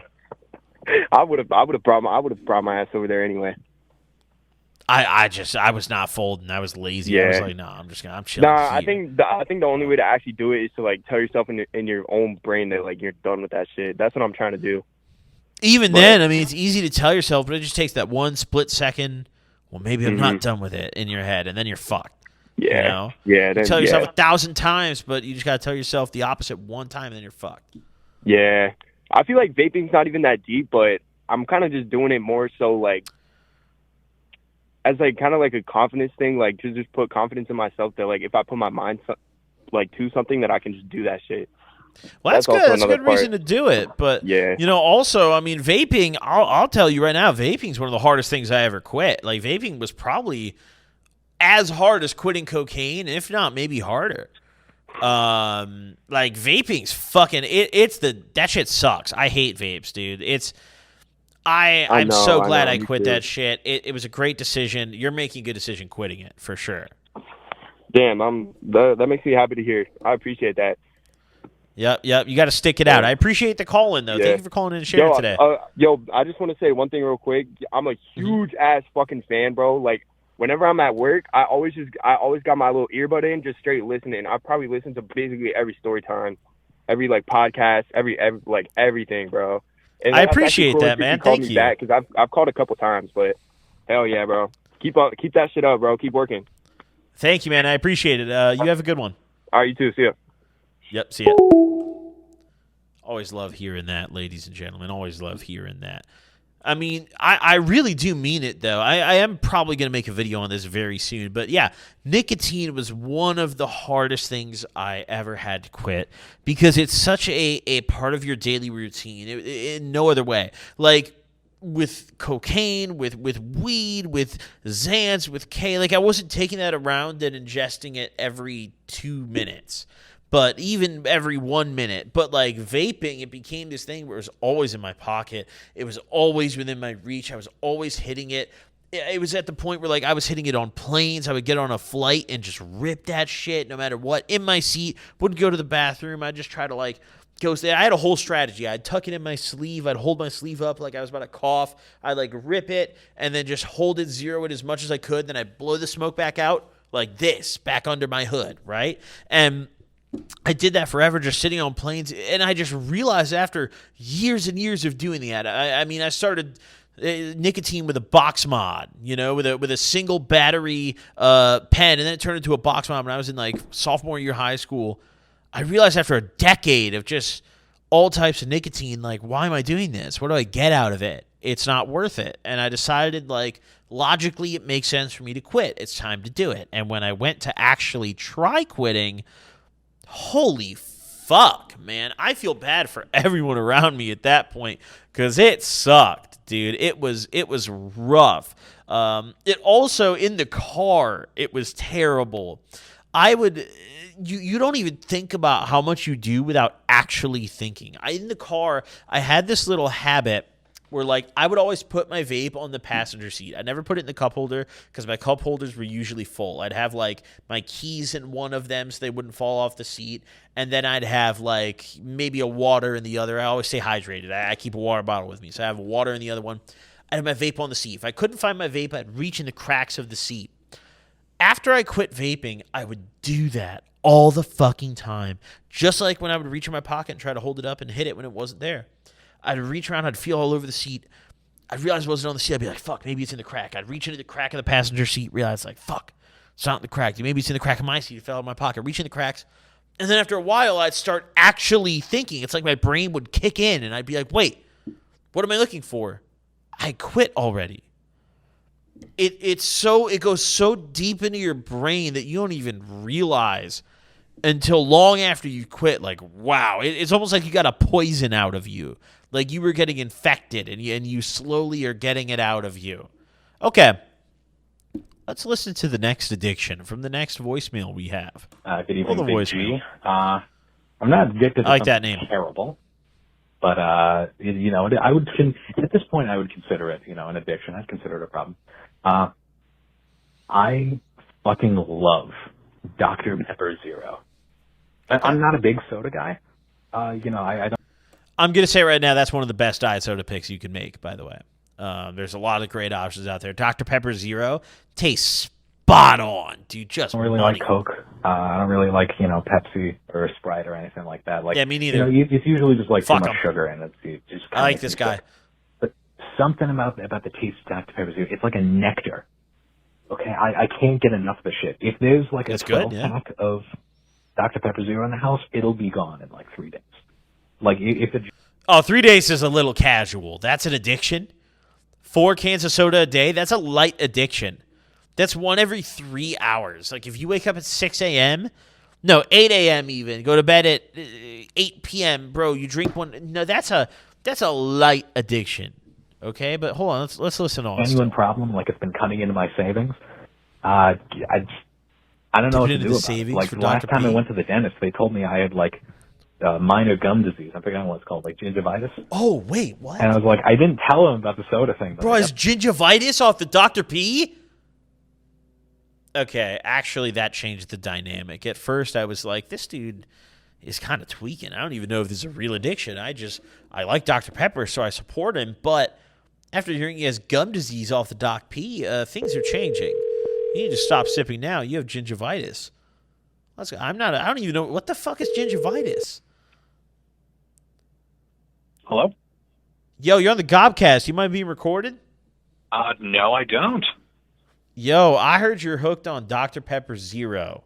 I would have brought my ass over there anyway. I was not folding. I was lazy. I was like, I'm chilling. Nah, here. I think the only way to actually do it is to like tell yourself in your own brain that like you're done with that shit. That's what I'm trying to do. Even then, I mean, it's easy to tell yourself, but it just takes that one split second. Well, maybe I'm not done with it in your head, and then you're fucked. Yeah, you know? yeah. You tell yourself 1,000 times, but you just gotta tell yourself the opposite one time, and then you're fucked. Yeah, I feel like vaping's not even that deep, but I'm kind of just doing it more so like as like kind of like a confidence thing, like to just put confidence in myself that like if I put my mind like to something that I can just do that shit. Well, that's good. That's a good reason to do it. But, yeah. you know, also, I mean, vaping, I'll tell you right now, vaping is one of the hardest things I ever quit. Like, vaping was probably as hard as quitting cocaine, if not maybe harder. Like, vaping's fucking, that shit sucks. I hate vapes, dude. I'm so glad I me quit too. that shit. It was a great decision. You're making a good decision quitting it, for sure. Damn, that makes me happy to hear. I appreciate that. Yep. You got to stick it out. I appreciate the call in, though. Yeah. Thank you for calling in and sharing today. I just want to say one thing real quick. I'm a huge ass fucking fan, bro. Like, whenever I'm at work, I always got my little earbud in, just straight listening. I probably listen to basically every story time, every like podcast, every like everything, bro. And I that's actually appreciate cool that, you man. called Thank me you. back, because I've called a couple times, but hell yeah, bro. Keep that shit up, bro. Keep working. Thank you, man. I appreciate it. You have a good one. All right, you too. See ya. Yep, see ya. Always love hearing that, ladies and gentlemen. Always love hearing that. I mean, I really do mean it, though. I am probably going to make a video on this very soon. But, yeah, nicotine was one of the hardest things I ever had to quit because it's such a part of your daily routine in no other way. Like, with cocaine, with weed, with Xans, with K, like, I wasn't taking that around and ingesting it every 2 minutes. But even every 1 minute. But like vaping, it became this thing where it was always in my pocket. It was always within my reach. I was always hitting it. It was at the point where like I was hitting it on planes. I would get on a flight and just rip that shit no matter what. In my seat, wouldn't go to the bathroom. I'd just try to like go stay. I had a whole strategy. I'd tuck it in my sleeve. I'd hold my sleeve up like I was about to cough. I'd like rip it and then just hold it, zero it as much as I could. Then I'd blow the smoke back out like this, back under my hood, right? And I did that forever, just sitting on planes, and I just realized after years and years of doing that, I mean, I started nicotine with a box mod, with a single battery pen, and then it turned into a box mod when I was in like sophomore year high school. I realized after a decade of just all types of nicotine, like, why am I doing this? What do I get out of it? It's not worth it. And I decided, like, logically, it makes sense for me to quit. It's time to do it. And when I went to actually try quitting, holy fuck, man. I feel bad for everyone around me at that point because it sucked, dude. It was rough. It also, in the car, it was terrible. You don't even think about how much you do without actually thinking. In the car, I had this little habit where, like, I would always put my vape on the passenger seat. I never put it in the cup holder because my cup holders were usually full. I'd have, like, my keys in one of them so they wouldn't fall off the seat. And then I'd have, like, maybe a water in the other. I always stay hydrated. I keep a water bottle with me. So I have water in the other one. I'd have my vape on the seat. If I couldn't find my vape, I'd reach in the cracks of the seat. After I quit vaping, I would do that all the fucking time. Just like when I would reach in my pocket and try to hold it up and hit it when it wasn't there. I'd reach around, I'd feel all over the seat. I'd realize it wasn't on the seat. I'd be like, fuck, maybe it's in the crack. I'd reach into the crack of the passenger seat, realize, like, fuck, it's not in the crack. Maybe it's in the crack of my seat. It fell out of my pocket. Reach in the cracks. And then after a while, I'd start actually thinking. It's like my brain would kick in, and I'd be like, wait, what am I looking for? I quit already. It goes so deep into your brain that you don't even realize until long after you quit. Like, wow, it's almost like you got a poison out of you. Like you were getting infected, and you slowly are getting it out of you. Okay, let's listen to the next addiction from the next voicemail we have. Good evening, the Big voicemail. G. I'm not addicted to I like that something name. terrible, but at this point I would consider it, an addiction. I'd consider it a problem. I fucking love Dr. Pepper Zero. I'm not a big soda guy. I don't. I'm going to say right now that's one of the best diet soda picks you can make, by the way. There's a lot of great options out there. Dr. Pepper Zero tastes spot on, dude. Just I don't really money. like Coke. I don't really like, Pepsi or Sprite or anything like that. Like, yeah, me neither. It's usually just like Fuck too much 'em. sugar in it. It just I like this guy. But something about the taste of Dr. Pepper Zero, it's like a nectar. Okay, I can't get enough of the shit. If there's like a 12-pack of Dr. Pepper Zero in the house, it'll be gone in like 3 days. Like if it. Oh, 3 days is a little casual. That's an addiction. 4 cans of soda a day, that's a light addiction. That's one every 3 hours. Like if you wake up at 6 a.m., no, 8 a.m. even, go to bed at 8 p.m., bro, you drink one. No, that's a light addiction. Okay, but hold on, let's listen on. Genuine problem, like it's been cutting into my savings. I don't know what to do about it. Like the last time I went to the dentist, they told me I had like minor gum disease. I'm forgetting what it's called, like gingivitis. Oh, wait, what? And I was like, I didn't tell him about the soda thing. But Bro, is gingivitis off the Dr. P? Okay, actually, that changed the dynamic. At first, I was like, this dude is kind of tweaking. I don't even know if this is a real addiction. I like Dr. Pepper, so I support him. But after hearing he has gum disease off the Doc P, things are changing. You need to stop sipping now. You have gingivitis. I don't even know. What the fuck is gingivitis? Hello? Yo, you're on the Gobcast. You mind being recorded? No, I don't. Yo, I heard you're hooked on Dr. Pepper Zero.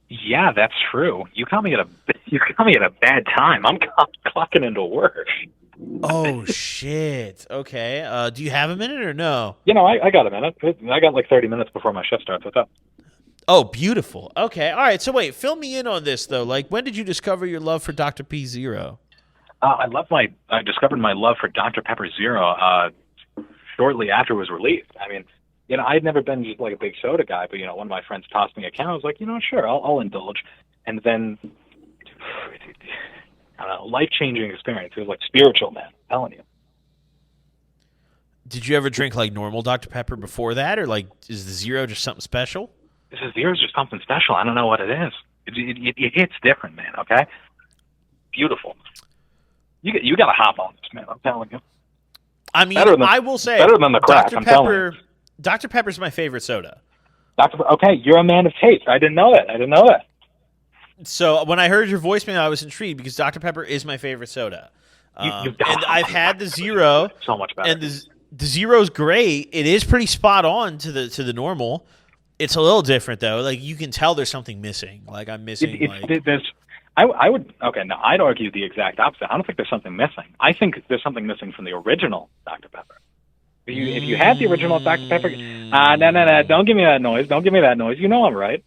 Yeah, that's true. You caught me at a bad time. I'm clocking into work. Oh shit. Okay. Do you have a minute or no? I got a minute. I got like 30 minutes before my shift starts. What's up? Oh, beautiful. Okay. All right. So wait, fill me in on this though. Like, when did you discover your love for Dr. P Zero? I discovered my love for Dr. Pepper Zero shortly after it was released. I mean, I'd never been just like a big soda guy, but one of my friends tossed me a can. I was like, sure, I'll indulge. And then, I don't know, life-changing experience. It was like spiritual, man. I'm telling you. Did you ever drink like normal Dr. Pepper before that, or like is the Zero just something special? This is Zero's just something special. I don't know what it is. It hits different, man. Okay, beautiful. You got to hop on this, man. I'm telling you. I mean, I will say better than the crack. Dr. Pepper. Dr. Pepper's my favorite soda. Okay, you're a man of taste. I didn't know that. So when I heard your voicemail, I was intrigued because Dr. Pepper is my favorite soda. And I've had the Zero. So much better. And the Zero's great. It is pretty spot on to the normal. It's a little different though. Like you can tell there's something missing. Like I'm missing. I'd argue the exact opposite. I don't think there's something missing. I think there's something missing from the original Dr. Pepper. If you had the original Dr. Pepper, no, don't give me that noise. Don't give me that noise. You know I'm right.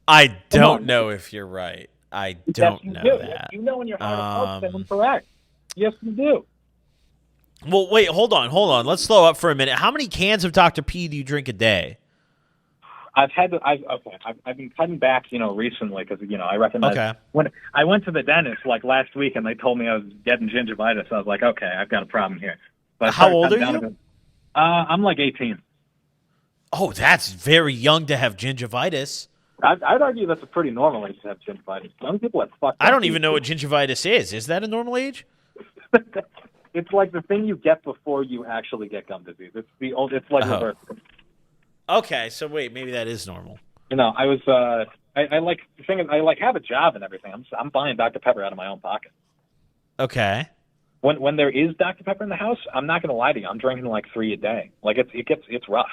I don't know if you're right. I don't know that. You know in your heart of hearts that I'm correct. Yes, you do. Well, wait, hold on. Let's slow up for a minute. How many cans of Dr. P do you drink a day? I've been cutting back, recently because I recognize when I went to the dentist like last week and they told me I was getting gingivitis. I was like, okay, I've got a problem here. But how old are you? I'm like 18. Oh, that's very young to have gingivitis. I'd argue that's a pretty normal age to have gingivitis. Some people have fucked up. I don't even know what gingivitis is. Is that a normal age? It's like the thing you get before you actually get gum disease. It's like reverse. Okay, so wait, maybe that is normal. I was I like the thing is I like have a job and everything. I'm buying Dr. Pepper out of my own pocket. Okay. When there is Dr. Pepper in the house, I'm not going to lie to you. I'm drinking like 3 a day. Like it's rough.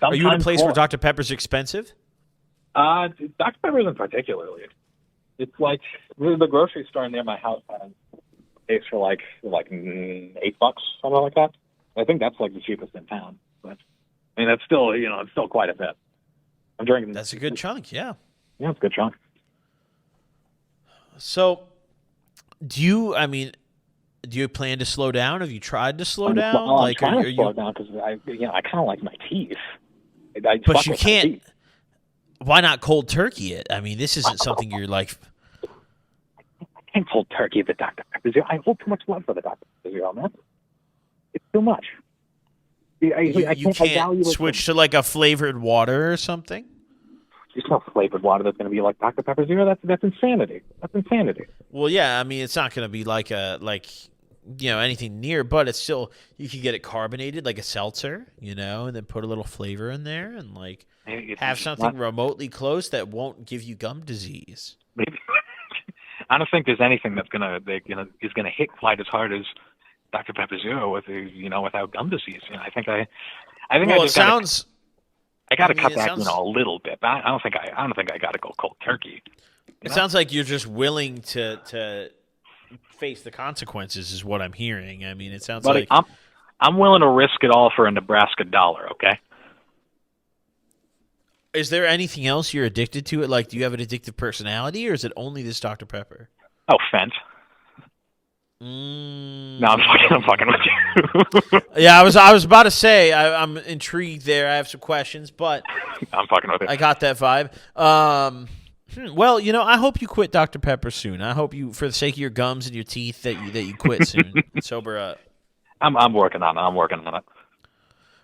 Are you in a place where Dr. Pepper's expensive? Dr. Pepper isn't particularly. It's like the grocery store near my house pays for like $8, something like that. I think that's like the cheapest in town. But I mean, that's still it's still quite a bit. I'm drinking. That's a good chunk, yeah. Yeah, it's a good chunk. So, do you plan to slow down? Have you tried to slow down? I'm trying to slow down because I kind of like my teeth. But you can't. Why not cold turkey it? I mean, this isn't something you're like. I can't cold turkey the Dr. Pepper Zero. I hold too much love for the Dr. Pepper Zero, man. It's too much. You can't switch to like a flavored water or something? There's no flavored water that's going to be like Dr. Pepper Zero. That's insanity. That's insanity. Well, yeah, I mean, it's not going to be like anything near, but it's still, you could get it carbonated like a seltzer, and then put a little flavor in there and like have something remotely close that won't give you gum disease. Maybe. I don't think there's anything is gonna hit quite as hard as Dr. Pepper Zero without gum disease. I think I got to cut back, a little bit. But I don't think I got to go cold turkey. It sounds like you're just willing to face the consequences, is what I'm hearing. I mean, it sounds like I'm willing to risk it all for a Nebraska dollar. Okay. Is there anything else you're addicted to? Like, do you have an addictive personality, or is it only this Dr. Pepper? Oh, Fent. No, I'm fucking with you. Yeah, I was about to say I'm intrigued there. I have some questions, but I'm fucking with you. I got that vibe. Well, I hope you quit Dr. Pepper soon. I hope you, for the sake of your gums and your teeth, that you quit soon. Sober up. I'm working on it. I'm working on it.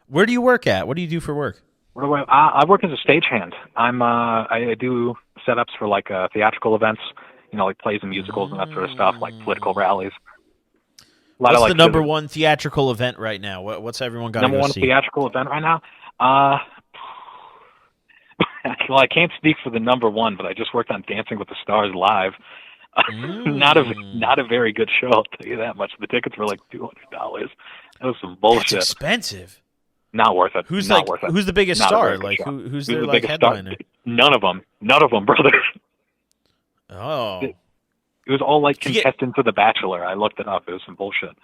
Where do you work at? What do you do for work? I work as a stagehand. I do setups for like theatrical events, like plays and musicals and that sort of stuff, like political rallies. What's the number one theatrical event right now? What's everyone got to go see? Number one theatrical event right now? Well, I can't speak for the number one, but I just worked on Dancing with the Stars live. Not a very good show, I'll tell you that much. The tickets were like $200. That was some bullshit. That's expensive. Not worth it. Who's worth it. Who's the biggest star? Like who's their like headliner? None of them, brother. Oh. It was all like contestants of The Bachelor. I looked it up. It was some bullshit.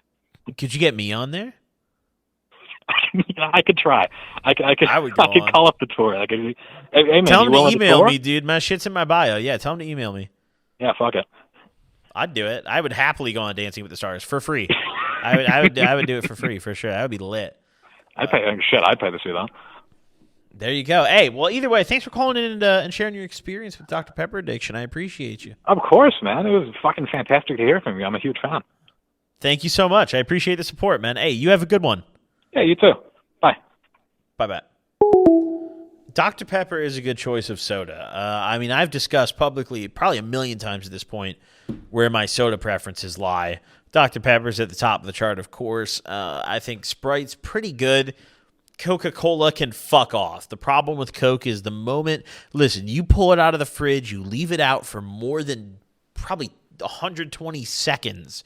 Could you get me on there? I could try. I could call up the tour. Hey, man, tell them to email me, dude. My shit's in my bio. Yeah, tell them to email me. Yeah, fuck it. I'd do it. I would happily go on Dancing with the Stars for free. I would do it for free for sure. That would be lit. I'd pay to see that. There you go. Hey, well, either way, thanks for calling in and sharing your experience with Dr. Pepper addiction. I appreciate you. Of course, man. It was fucking fantastic to hear from you. I'm a huge fan. Thank you so much. I appreciate the support, man. Hey, you have a good one. Yeah, you too. Bye. Bye-bye. Dr. Pepper is a good choice of soda. I've discussed publicly probably a million times at this point where my soda preferences lie. Dr. Pepper's at the top of the chart, of course. I think Sprite's pretty good. Coca-Cola can fuck off. The problem with Coke is the moment, listen, you pull it out of the fridge, you leave it out for more than probably 120 seconds,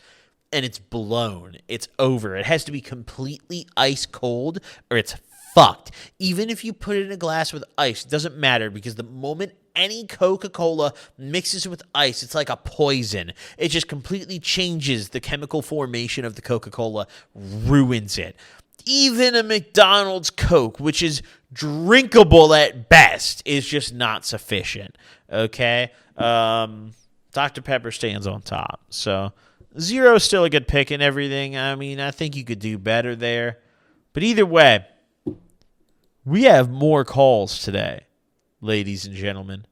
and it's blown. It's over. It has to be completely ice cold or it's fucked. Even if you put it in a glass with ice, it doesn't matter because the moment any Coca-Cola mixes with ice, it's like a poison. It just completely changes the chemical formation of the Coca-Cola, ruins it. Even a McDonald's Coke, which is drinkable at best, is just not sufficient. Okay? Dr. Pepper stands on top. So Zero's still a good pick and everything. I think you could do better there. But either way, we have more calls today, ladies and gentlemen.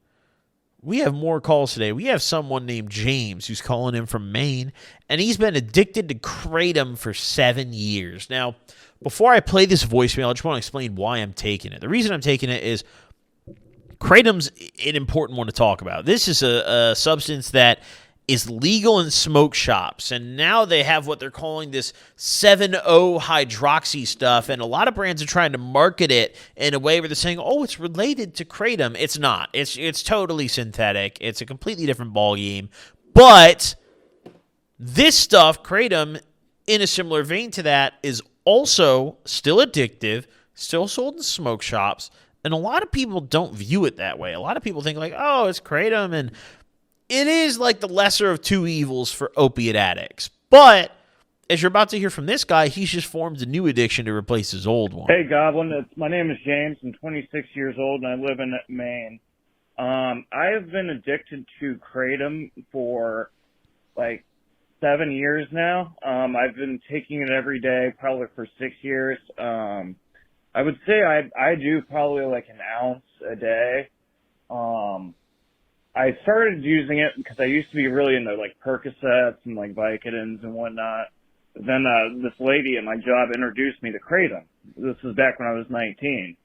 We have more calls today. We have someone named James who's calling in from Maine, and he's been addicted to Kratom for 7 years. Now, before I play this voicemail, I just want to explain why I'm taking it. The reason I'm taking it is Kratom's an important one to talk about. This is a substance that is legal in smoke shops, and now they have what they're calling this 7-O-hydroxy stuff, and a lot of brands are trying to market it in a way where they're saying, oh, it's related to Kratom. It's not. It's totally synthetic. It's a completely different ballgame. But this stuff, Kratom, in a similar vein to that, is also still addictive, still sold in smoke shops, and a lot of people don't view it that way. A lot of people think like, oh, it's Kratom, and it is like the lesser of two evils for opiate addicts. But as you're about to hear from this guy, he's just formed a new addiction to replace his old one. Hey, Goblin. My name is James. I'm 26 years old, and I live in Maine. I have been addicted to Kratom for like 7 years now. I've been taking it every day, probably for 6 years. I would say I do probably like an ounce a day. I started using it because I used to be really into like Percocets and like Vicodins and whatnot. Then this lady at my job introduced me to Kratom. This was back when I was 19.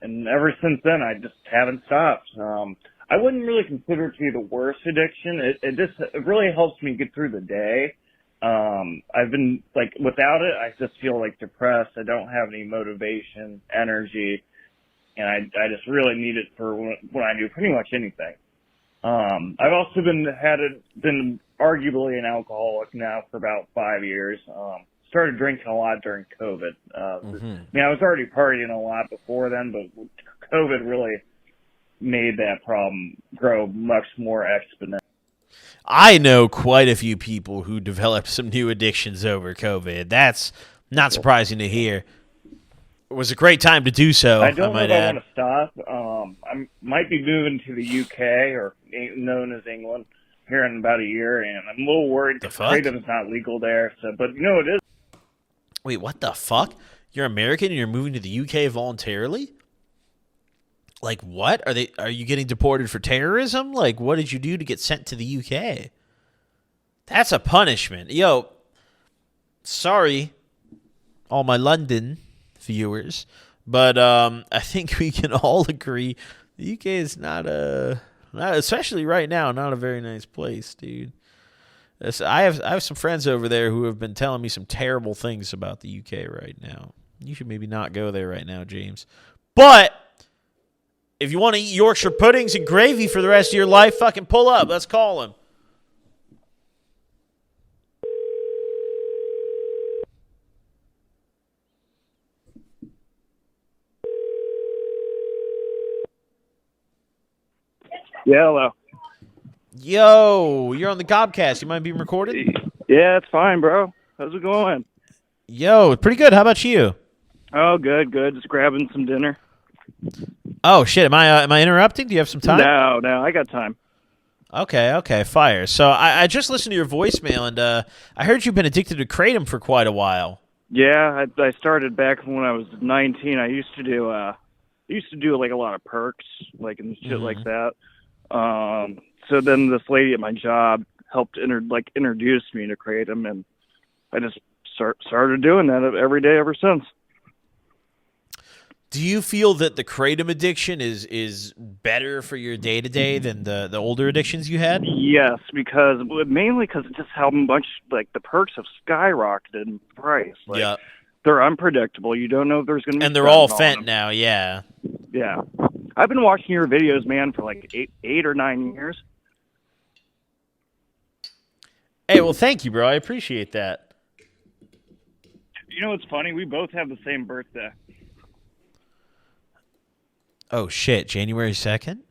And ever since then, I just haven't stopped. I wouldn't really consider it to be the worst addiction. It really helps me get through the day. I've been like, without it, I just feel like depressed. I don't have any motivation, energy, and I just really need it for when I do pretty much anything. I've also been arguably an alcoholic now for about 5 years. Started drinking a lot during COVID. I was already partying a lot before then, but COVID really made that problem grow much more exponential. I know quite a few people who developed some new addictions over COVID. That's not surprising to hear. It was a great time to do so. I don't know if I want to stop. I might be moving to the UK, or known as England, here in about a year, and I'm a little worried because Kratom's not legal there. So, but it is. Wait, what the fuck? You're American and you're moving to the UK voluntarily? Like what? Are you getting deported for terrorism? Like what did you do to get sent to the UK? That's a punishment. Yo, sorry, all my London viewers, but I think we can all agree the UK is not especially right now, not a very nice place, dude. I have some friends over there who have been telling me some terrible things about the UK right now. You should maybe not go there right now, James. But if you want to eat Yorkshire puddings and gravy for the rest of your life, fucking pull up. Let's call him. Yeah, hello. Yo, you're on the Gobcast. You mind being recorded? Yeah, it's fine, bro. How's it going? Yo, pretty good. How about you? Oh, good. Just grabbing some dinner. Oh shit! Am I interrupting? Do you have some time? No, I got time. Okay, fire. So I just listened to your voicemail, and I heard you've been addicted to Kratom for quite a while. Yeah, I started back when I was 19. I used to do like a lot of perks, like and shit like that. So then this lady at my job helped introduce me to Kratom, and I just started doing that every day ever since. Do you feel that the Kratom addiction is better for your day to day than the older addictions you had? Yes, mainly because it's just how much like the perks have skyrocketed in price. Like, yeah, they're unpredictable. You don't know if there's going to be. And they're all fent now. Yeah. Yeah, I've been watching your videos, man, for like eight or 9 years. Hey, well, thank you, bro. I appreciate that. You know what's funny? We both have the same birthday. Oh shit! January 2nd?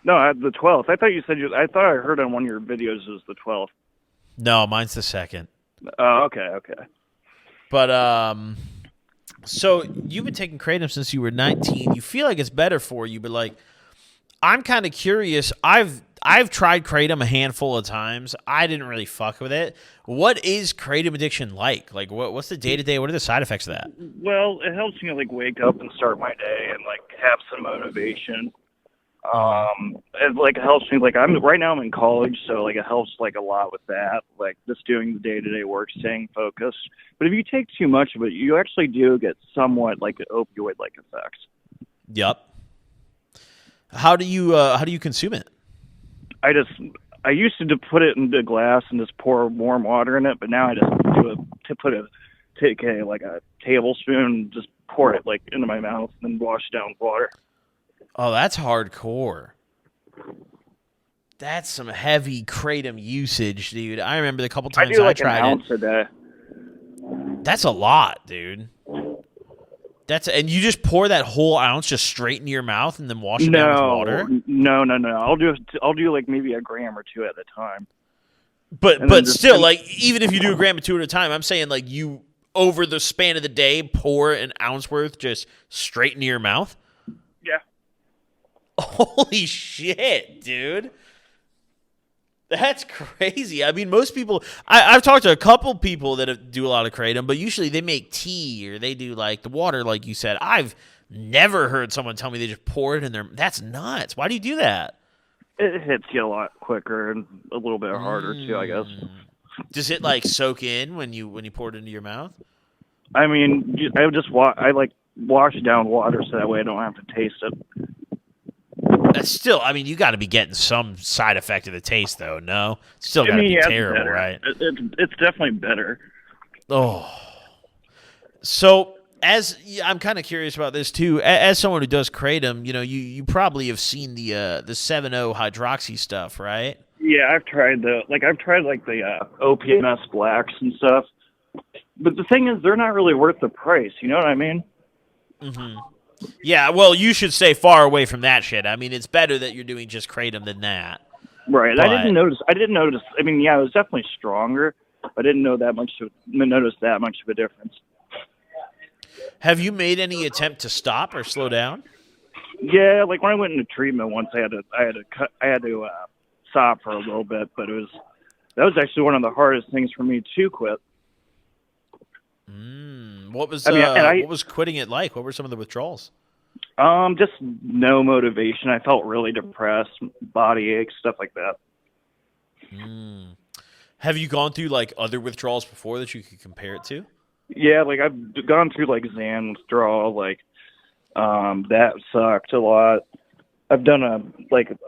No, the 12th. I thought you said I thought I heard on one of your videos it was the 12th. No, mine's the 2nd. Oh, okay. But so you've been taking Kratom since you were 19. You feel like it's better for you, but like, I'm kind of curious. I've tried Kratom a handful of times. I didn't really fuck with it. What is Kratom addiction like? Like, what's the day to day? What are the side effects of that? Well, it helps me like wake up and start my day and like have some motivation. It like helps me like right now I'm in college, so like it helps like a lot with that, like just doing the day to day work, staying focused. But if you take too much of it, you actually do get somewhat like opioid like effects. Yep. How do you consume it? I used to put it into a glass and just pour warm water in it, but now I just take a tablespoon and just pour it like into my mouth and then wash it down with water. Oh, that's hardcore. That's some heavy Kratom usage, dude. I remember the couple times I tried an ounce a day. That's a lot, dude. And you just pour that whole ounce just straight into your mouth and then wash it down with water? No. I'll do like maybe a gram or two at a time. But still, like even if you do a gram or two at a time, I'm saying like you over the span of the day pour an ounce worth just straight into your mouth. Yeah. Holy shit, dude. That's crazy. I mean, most people, I've talked to a couple people that do a lot of Kratom, but usually they make tea or they do like the water, like you said. I've never heard someone tell me they just pour it in their, that's nuts. Why do you do that? It hits you a lot quicker and a little bit harder too, I guess. Does it like soak in when you pour it into your mouth? I mean, I like wash down water so that way I don't have to taste it. That's still, I mean, you got to be getting some side effect of the taste, though. No, it's still got to be terrible, right? It's definitely better. Oh, so I'm kind of curious about this too. As someone who does Kratom, you probably have seen the 7-0 hydroxy stuff, right? Yeah, I've tried the OPMS blacks and stuff. But the thing is, they're not really worth the price. You know what I mean? Mm-hmm. Yeah, well, you should stay far away from that shit. I mean, it's better that you're doing just Kratom than that. Right. But I didn't notice. I mean, yeah, it was definitely stronger. I didn't notice that much of a difference. Have you made any attempt to stop or slow down? Yeah, like when I went into treatment once, I had to stop for a little bit, but that was actually one of the hardest things for me to quit. What was what was quitting it like? What were some of the withdrawals? Just no motivation. I felt really depressed, body aches, stuff like that. Have you gone through like other withdrawals before that you could compare it to? Yeah, like I've gone through like Xan withdrawal, like that sucked a lot. I've done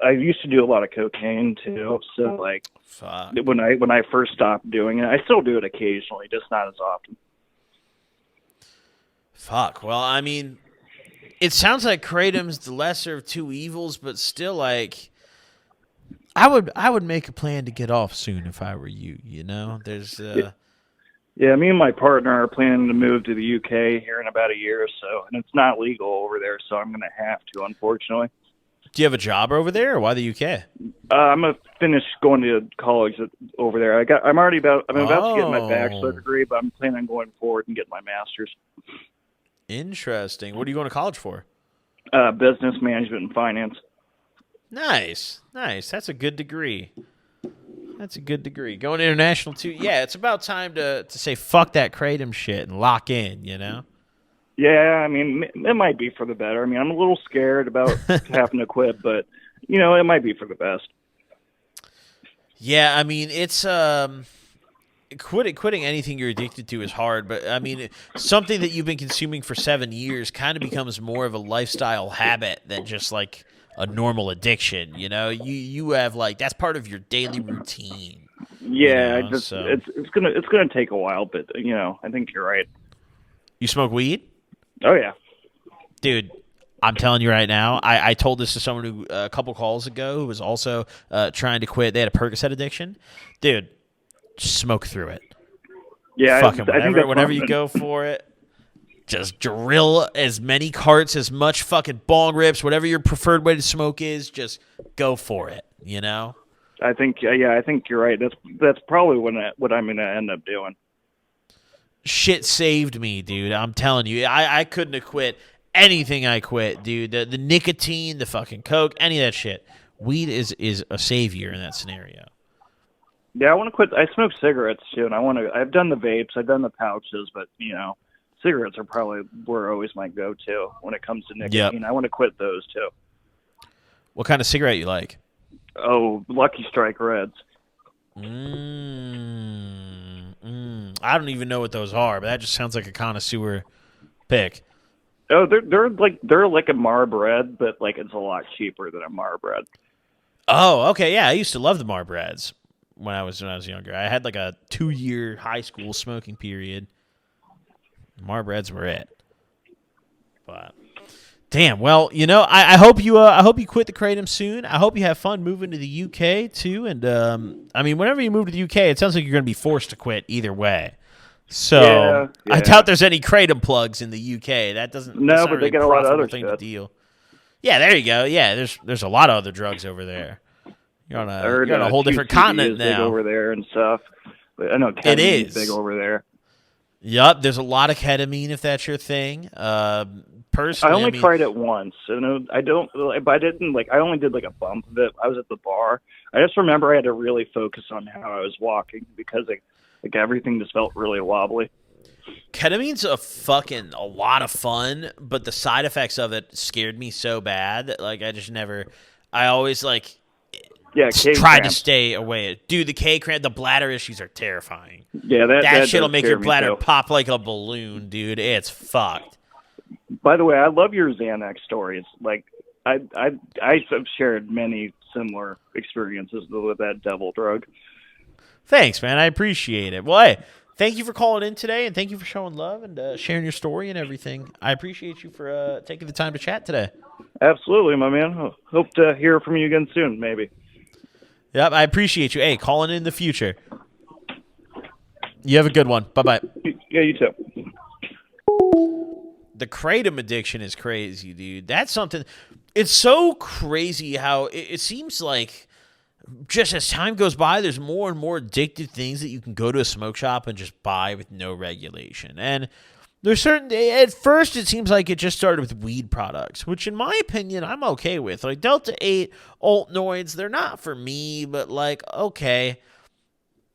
I used to do a lot of cocaine too, so like Fuck. when I first stopped doing it, I still do it occasionally, just not as often. Fuck. Well, I mean, it sounds like kratom's the lesser of two evils, but still, like, I would make a plan to get off soon if I were you. You know, there's. Yeah, me and my partner are planning to move to the UK here in about a year or so, and it's not legal over there, so I'm going to have to, unfortunately. Do you have a job over there, or why the UK? I'm gonna finish going to college over there. I'm about to get my bachelor degree, but I'm planning on going forward and getting my master's. Interesting. What are you going to college for? Business management and finance. Nice. That's a good degree. Going international too. Yeah, it's about time to say fuck that kratom shit and lock in. You know. Yeah, I mean, it might be for the better. I mean, I'm a little scared about having to quit, but, you know, it might be for the best. Yeah, I mean, it's quitting anything you're addicted to is hard, but, I mean, something that you've been consuming for 7 years kind of becomes more of a lifestyle habit than just, like, a normal addiction, you know? You have, like, that's part of your daily routine. Yeah, you know? it's gonna take a while, but, you know, I think you're right. You smoke weed? Oh, yeah. Dude, I'm telling you right now, I told this to someone who a couple calls ago who was also trying to quit. They had a Percocet addiction. Dude, just smoke through it. Yeah, Fucking whenever you go for it, just drill as many carts, as much fucking bong rips, whatever your preferred way to smoke is, just go for it, you know? I think you're right. That's probably what I'm going to end up doing. Shit saved me, dude. I'm telling you. I couldn't have quit anything I quit, dude. The nicotine, the fucking coke, any of that shit. Weed is a savior in that scenario. Yeah, I want to quit. I smoke cigarettes too, and I've done the vapes, I've done the pouches, but you know, cigarettes are probably were always my go-to when it comes to nicotine. Yep. I want to quit those too. What kind of cigarette you like? Oh, Lucky Strike Reds. I don't even know what those are, but that just sounds like a connoisseur pick. Oh, they're like a Marb Red, but like it's a lot cheaper than a Marb Red. Oh, okay, yeah. I used to love the Marb Reds when I was younger. I had like a 2-year high school smoking period. Marb Reds were it. But damn, well, you know, I hope you quit the kratom soon. I hope you have fun moving to the UK too. And I mean, whenever you move to the UK, it sounds like you're going to be forced to quit either way. So yeah. I doubt there's any kratom plugs in the UK. That doesn't. No, but really they get a lot of other thing shit. to deal. Yeah, there you go. Yeah, there's a lot of other drugs over there. You're on a whole different continent now. Big over there and stuff. But I know ketamine is big over there. Yup, there's a lot of ketamine if that's your thing. Personally, I only tried it once, and I only did like a bump of it. I was at the bar. I just remember I had to really focus on how I was walking because like everything just felt really wobbly. Ketamine's a lot of fun, but the side effects of it scared me so bad that like I always like tried to stay away. Dude, the K cramp, the bladder issues are terrifying. Yeah, that shit'll make your bladder too. pop like a balloon, dude. It's fucked. By the way, I love your Xanax stories. Like I have shared many similar experiences with that devil drug. Thanks, man. I appreciate it. Well, hey, thank you for calling in today, and thank you for showing love and sharing your story and everything. I appreciate you for taking the time to chat today. Absolutely, my man. Hope to hear from you again soon, maybe. Yep, I appreciate you. Hey, calling in the future. You have a good one. Bye-bye. Yeah, you too. The kratom addiction is crazy, dude. That's something. It's so crazy how it seems like just as time goes by, there's more and more addictive things that you can go to a smoke shop and just buy with no regulation. And there's at first it seems like it just started with weed products, which in my opinion, I'm okay with. Like Delta 8, Altnoids, they're not for me, but like, okay,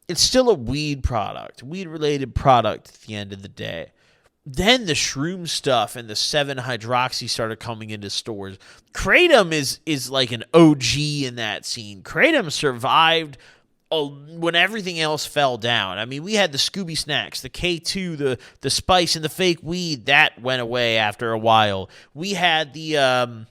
it's still a weed product, weed-related product at the end of the day. then the shroom stuff and the 7-hydroxy started coming into stores. Kratom is like an OG in that scene. Kratom survived when everything else fell down. I mean, we had the Scooby Snacks, the K2, the spice, and the fake weed. That went away after a while. We had the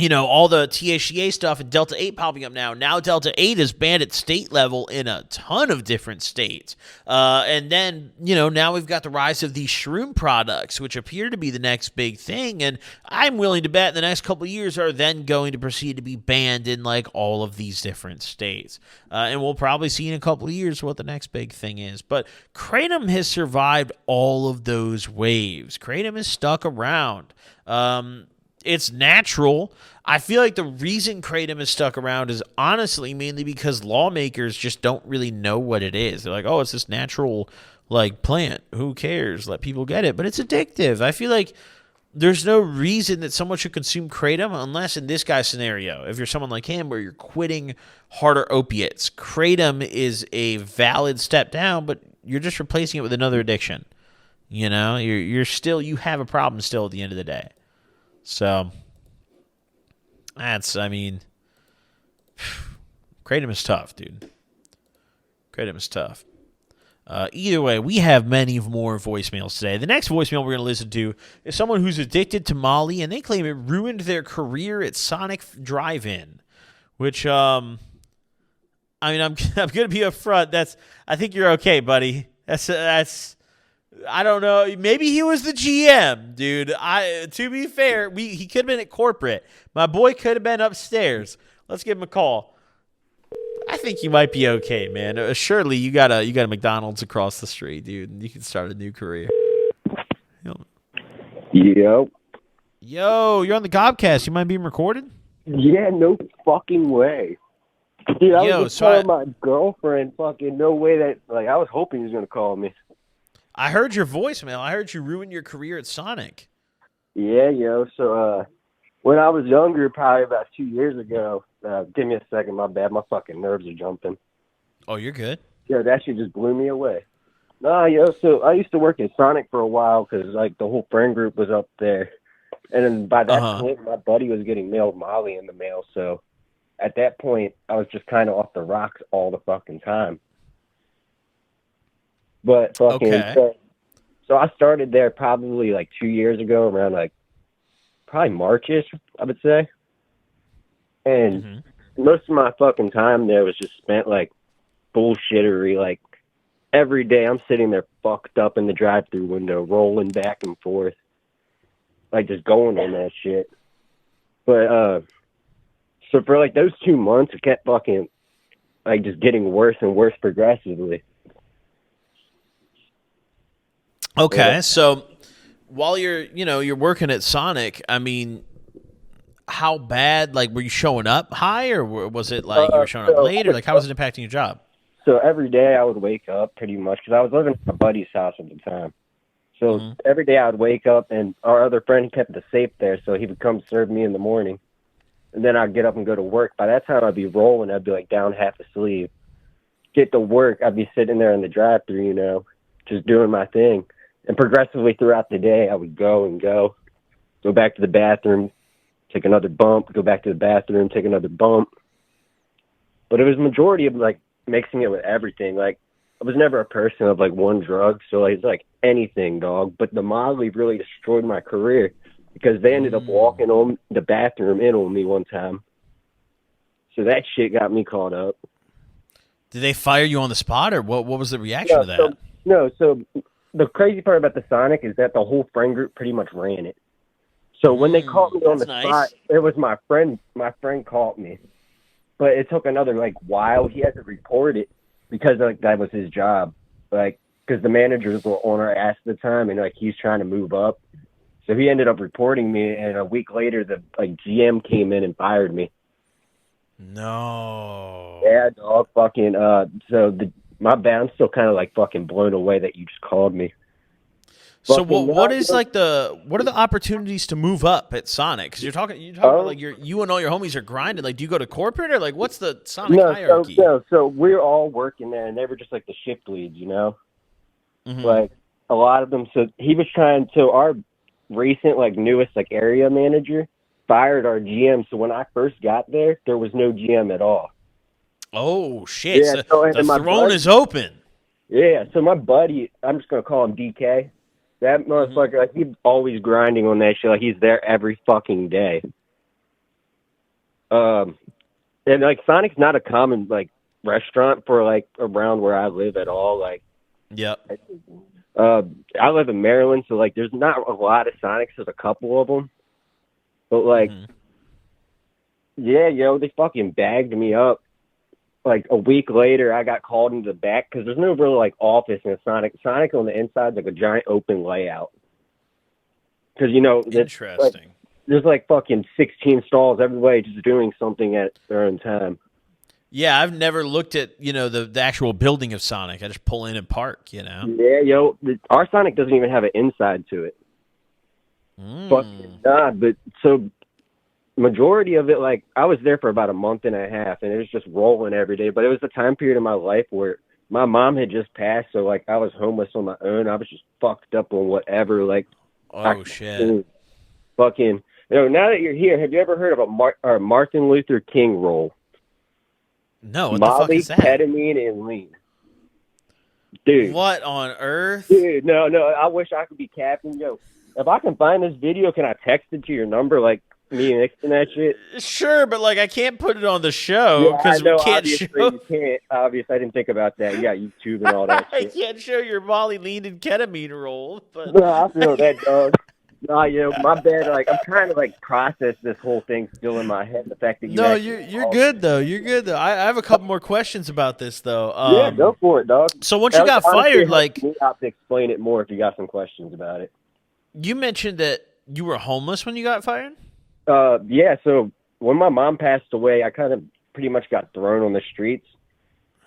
all the THCA stuff and Delta 8 popping up now. Now Delta 8 is banned at state level in a ton of different states. And then, now we've got the rise of these shroom products, which appear to be the next big thing. And I'm willing to bet the next couple of years are then going to proceed to be banned in like all of these different states. And we'll probably see in a couple of years what the next big thing is. But Kratom has survived all of those waves. Kratom is stuck around. It's natural. I feel like the reason Kratom is stuck around is honestly mainly because lawmakers just don't really know what it is. They're like, oh, it's this natural like plant. Who cares? Let people get it. But it's addictive. I feel like there's no reason that someone should consume Kratom unless in this guy's scenario, if you're someone like him where you're quitting harder opiates, Kratom is a valid step down, but you're just replacing it with another addiction. You have a problem still at the end of the day. So, Kratom is tough, dude. Kratom is tough. Either way, we have many more voicemails today. The next voicemail we're going to listen to is someone who's addicted to Molly, and they claim it ruined their career at Sonic Drive-In, which, I'm going to be upfront. I think you're okay, buddy. That's. I don't know. Maybe he was the GM, dude. To be fair, he could have been at corporate. My boy could have been upstairs. Let's give him a call. I think you might be okay, man. Surely you got a McDonald's across the street, dude. And you can start a new career. Yo, you're on the Gobcast. You mind being recorded? Yeah, no fucking way. Dude, I was just telling my girlfriend, fucking no way that, I was hoping he was going to call me. I heard your voicemail. I heard you ruined your career at Sonic. Yeah, so when I was younger, probably about 2 years ago, give me a second, my bad, my fucking nerves are jumping. Oh, you're good? Yeah, that shit just blew me away. So I used to work at Sonic for a while because, the whole friend group was up there. And then by that point, my buddy was getting mailed Molly in the mail, so at that point, I was just kind of off the rocks all the fucking time. But fucking, so I started there probably 2 years ago, around probably March-ish, I would say. And most of my fucking time there was just spent bullshittery. Every day I'm sitting there fucked up in the drive-thru window, rolling back and forth, just going on that shit. But so for those 2 months, it kept fucking just getting worse and worse progressively. Okay, so while you're working at Sonic, how bad, were you showing up high, or was it you were showing up late, or how was it impacting your job? So every day I would wake up pretty much, because I was living at my buddy's house at the time. So every day I would wake up, and our other friend kept the safe there, so he would come serve me in the morning. And then I'd get up and go to work. By that time, I'd be rolling. I'd be down half asleep. Get to work, I'd be sitting there in the drive-thru, just doing my thing. And progressively throughout the day, I would go back to the bathroom, take another bump, go back to the bathroom, take another bump. But it was majority of mixing it with everything. I was never a person of one drug, so it's anything, dog. But the Molly really destroyed my career because they ended up walking on the bathroom in on me one time. So that shit got me caught up. Did they fire you on the spot, or what was the reaction to that? So the crazy part about the Sonic is that the whole friend group pretty much ran it. So when they caught me on the spot, it was my friend. My friend caught me, but it took another while. He had to report it because that was his job. Because the managers were on our ass at the time, and he's trying to move up. So he ended up reporting me, and a week later, the GM came in and fired me. No. Yeah, dog. Fucking. My bad. I'm still kind of fucking blown away that you just called me. So what are the opportunities to move up at Sonic? Because you're talking about you and all your homies are grinding. Do you go to corporate, or what's the Sonic hierarchy? So we're all working there, and they were just the shift leads, Mm-hmm. a lot of them. So he was trying. So our recent newest area manager fired our GM. So when I first got there, there was no GM at all. Oh shit! Yeah, the throne is open. Yeah, so my buddy, I'm just gonna call him DK. That motherfucker, he's always grinding on that shit. He's there every fucking day. And Sonic's not a common restaurant for around where I live at all. Yep. I live in Maryland, so there's not a lot of Sonics. There's a couple of them, but yeah, they fucking bagged me up. A week later, I got called into the back because there's no real office in a Sonic. Sonic on the inside is a giant open layout. Because interesting. There's fucking 16 stalls everybody just doing something at their own time. Yeah, I've never looked at the actual building of Sonic. I just pull in and park. Yeah, our Sonic doesn't even have an inside to it. Fucking not. But so majority of it, I was there for about a month and a half, and it was just rolling every day. But it was the time period of my life where my mom had just passed, so I was homeless on my own. I was just fucked up on whatever. Oh shit! Fucking. Now that you're here, have you ever heard of a Martin Luther King roll? No, what Molly, the fuck is that? Ketamine, and lean. Dude. What on earth? Dude, no, I wish I could be capping. If I can find this video, can I text it to your number, me mixing that shit? Sure, but I can't put it on the show because we can't obviously show. You can't. Obviously, I didn't think about that. You got YouTube and all that I shit. can't show your Molly lean and ketamine roll. But No, I feel that, dog. No, my bad. I'm trying to process this whole thing still in my head. The fact that you're good though. You're good though. I have a couple more questions about this though. Yeah, go for it, dog. So once you got fired, you have to explain it more if you got some questions about it. You mentioned that you were homeless when you got fired. Yeah. So when my mom passed away, I kind of pretty much got thrown on the streets.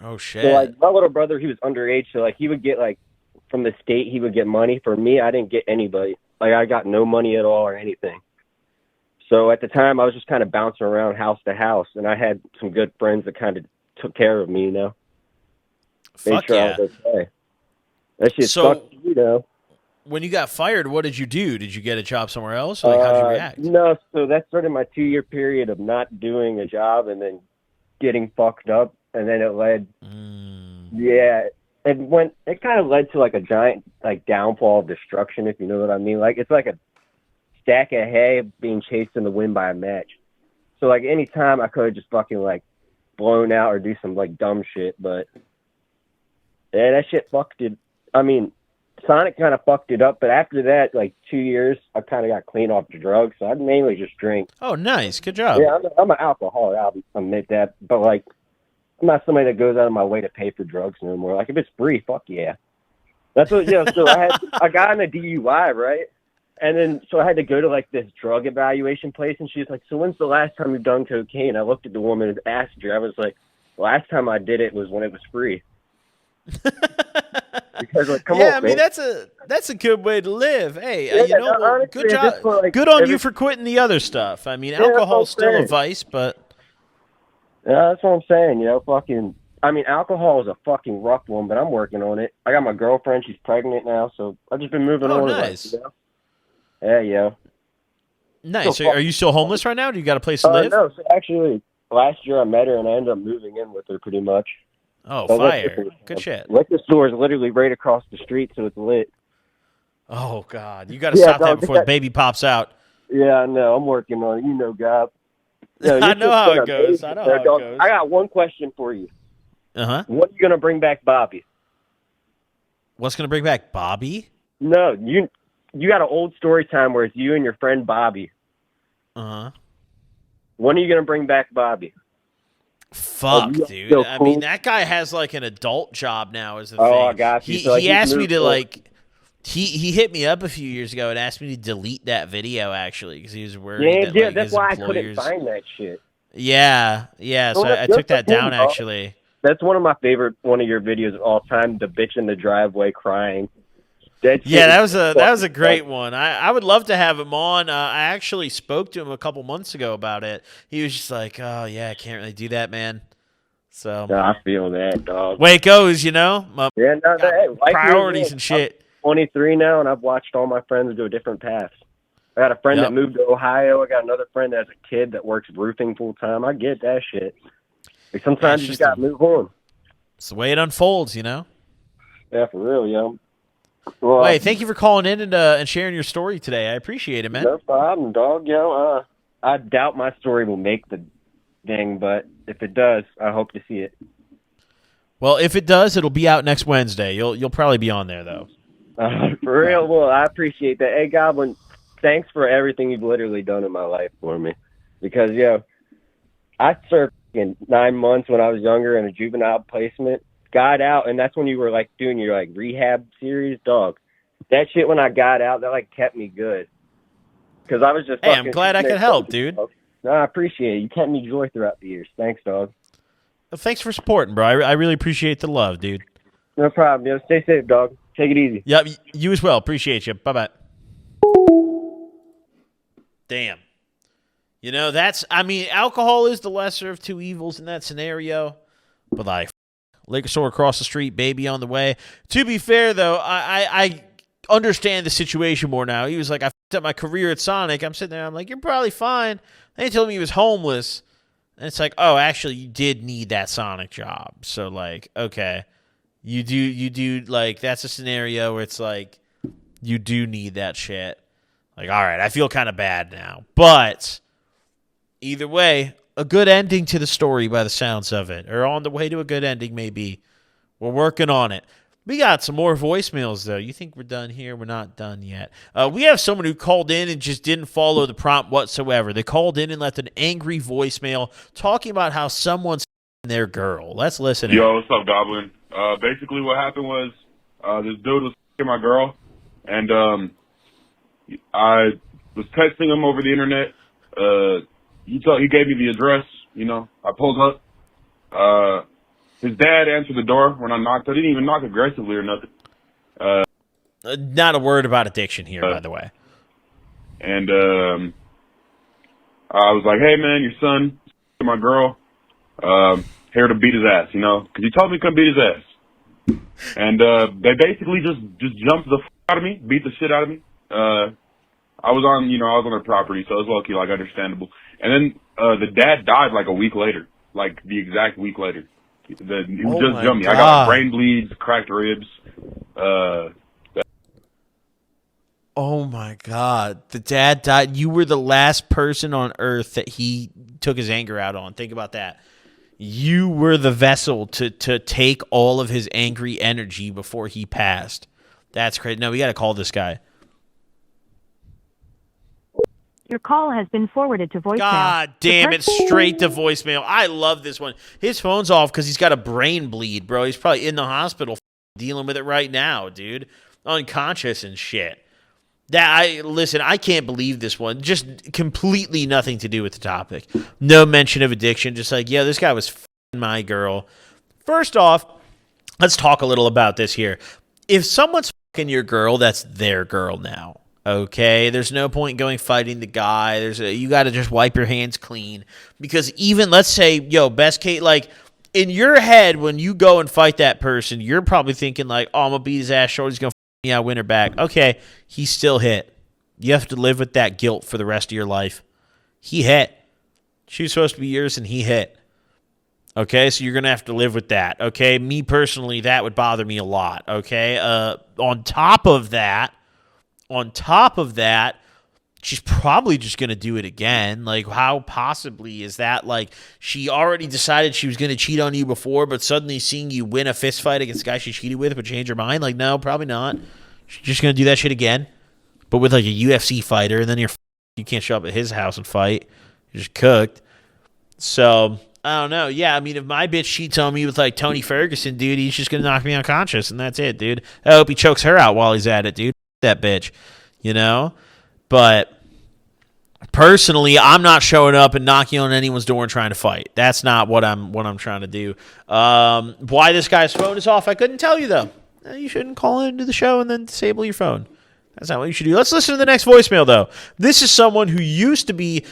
Oh shit! So my little brother, he was underage, so he would get from the state, he would get money. For me, I didn't get anybody. I got no money at all or anything. So at the time, I was just kind of bouncing around house to house, and I had some good friends that kind of took care of me, Fuck sure yeah. I was okay. That shit So, sucked, When you got fired, what did you do? Did you get a job somewhere else? How'd you react? No, so that started my 2-year period of not doing a job and then getting fucked up, and then it led, yeah, it kind of led to a giant downfall of destruction, if you know what I mean. It's like a stack of hay being chased in the wind by a match. So any time I could have just fucking blown out or do some dumb shit, but yeah, that shit fucked it. I mean, Sonic kind of fucked it up, but after that, 2 years, I kind of got clean off the drugs, so I mainly just drink. Oh, nice, good job. Yeah, I'm an alcoholic. I'll admit that, but I'm not somebody that goes out of my way to pay for drugs no more. If it's free, fuck yeah. That's what, so I got in a DUI, right? And then, so I had to go to this drug evaluation place, and she's like, so when's the last time you've done cocaine? I looked at the woman and asked her. I was like, last time I did it was when it was free. Because come on, I mean, that's a good way to live. Hey, honestly, good job. Good on you for quitting the other stuff. I mean, alcohol's still a vice, but yeah, that's what I'm saying. Alcohol is a fucking rough one, but I'm working on it. I got my girlfriend; she's pregnant now, so I've just been moving on. Oh, nice. Yeah. Nice. So are you still homeless right now? Do you got a place to live? No. So actually, last year I met her, and I ended up moving in with her pretty much. Oh, fire! Good shit. Liquor store is literally right across the street, so it's lit. Oh God, you got to stop that before the baby pops out. Yeah, I know. I'm working on it. Gob. I know how it goes. I know how it goes. I got one question for you. Uh-huh. When are you gonna bring back Bobby? What's gonna bring back Bobby? No, you got an old story time where it's you and your friend Bobby. Uh-huh. When are you gonna bring back Bobby? Fuck, dude. So cool. I mean, that guy has an adult job now. Is the thing? I got you. He asked me to He hit me up a few years ago and asked me to delete that video actually because he was worried. Yeah, that's why I couldn't find that shit. Yeah. So I took that down actually. That's one of my favorite one of your videos of all time. The bitch in the driveway crying. That was a great one. I would love to have him on. I actually spoke to him a couple months ago about it. He was just like, "Oh yeah, I can't really do that, man." So I feel that, dog. Way it goes, My priorities and shit. 23 now, and I've watched all my friends go different paths. I got a friend that moved to Ohio. I got another friend that has a kid that works roofing full time. I get that shit. Like sometimes you just got to move on. It's the way it unfolds, you know? Yeah, for real, yo. Well, hey, thank you for calling in and sharing your story today. I appreciate it, man. No problem, dog. Yo, I doubt my story will make the thing, but if it does, I hope to see it. Well, if it does, it'll be out next Wednesday. You'll probably be on there, though. For real, well, I appreciate that. Hey, Goblin, thanks for everything you've literally done in my life for me. Because, I served in 9 months when I was younger in a juvenile placement, got out, and that's when you were, like, doing your, like, rehab series, dog. That shit, when I got out, that, like, kept me good. Because I was just Hey, I'm glad I could help, dude. No, I appreciate it. You kept me joy throughout the years. Thanks, dog. Well, thanks for supporting, bro. I really appreciate the love, dude. No problem, yo. Stay safe, dog. Take it easy. Yep, you as well. Appreciate you. Bye-bye. Damn. Alcohol is the lesser of two evils in that scenario. But, like, liquor store across the street, baby on the way. To be fair, though, I understand the situation more now. He was like, I f***ed up my career at Sonic. I'm sitting there, I'm like, you're probably fine. Then he told me he was homeless. And it's like, oh, actually, you did need that Sonic job. So, like, okay. You do, like, that's a scenario where it's like, you do need that shit. Like, all right, I feel kind of bad now. But either way, a good ending to the story by the sounds of it. Or on the way to a good ending, maybe. We're working on it. We got some more voicemails, though. You think we're done here? We're not done yet. We have someone who called in and just didn't follow the prompt whatsoever. They called in and left an angry voicemail talking about how someone's their girl. Let's listen. Yo, what's up, Goblin? Basically what happened was this dude was my girl, and I was texting him over the internet. He gave me the address, I pulled up. His dad answered the door when I knocked. I didn't even knock aggressively or nothing. Not a word about addiction here, by the way. And I was like, hey, man, your son, my girl, here to beat his ass, because he told me he couldn't beat his ass. And they basically just jumped the out of me, beat the shit out of me. I was on their property, so it was low-key, like, understandable. And then the dad died, like, a week later, like, the exact week later. He just jumped me. I got brain bleeds, cracked ribs. Oh, my God. The dad died. You were the last person on earth that he took his anger out on. Think about that. You were the vessel to take all of his angry energy before he passed. That's crazy. No, we got to call this guy. Your call has been forwarded to voicemail. God damn it, straight to voicemail. I love this one. His phone's off because he's got a brain bleed, bro. He's probably in the hospital dealing with it right now, dude. Unconscious and shit. Listen, I can't believe this one. Just completely nothing to do with the topic. No mention of addiction. Just like, this guy was f***ing my girl. First off, let's talk a little about this here. If someone's f***ing your girl, that's their girl now. Okay, there's no point going fighting the guy. You got to just wipe your hands clean, because even, let's say, best case, like, in your head when you go and fight that person, you're probably thinking like, oh, I'm gonna beat his ass short, he's gonna f me, I win her back. Okay, he still hit. You have to live with that guilt for the rest of your life. He hit. She was supposed to be yours, and he hit. Okay, so you're gonna have to live with that. Okay, me personally, that would bother me a lot. Okay, on top of that, she's probably just going to do it again. Like, how possibly is that? Like, she already decided she was going to cheat on you before, but suddenly seeing you win a fist fight against the guy she cheated with would change her mind? Like, no, probably not. She's just going to do that shit again, but with, like, a UFC fighter, and then you can't show up at his house and fight. You're just cooked. So, I don't know. Yeah, I mean, if my bitch cheats on me with, like, Tony Ferguson, dude, he's just going to knock me unconscious, and that's it, dude. I hope he chokes her out while he's at it, dude. That bitch, but personally, I'm not showing up and knocking on anyone's door and trying to fight. That's not what I'm trying to do. Why this guy's phone is off, I couldn't tell you, though. You shouldn't call into the show and then disable your phone. That's not what you should do. Let's listen to the next voicemail, though. This is someone who used to be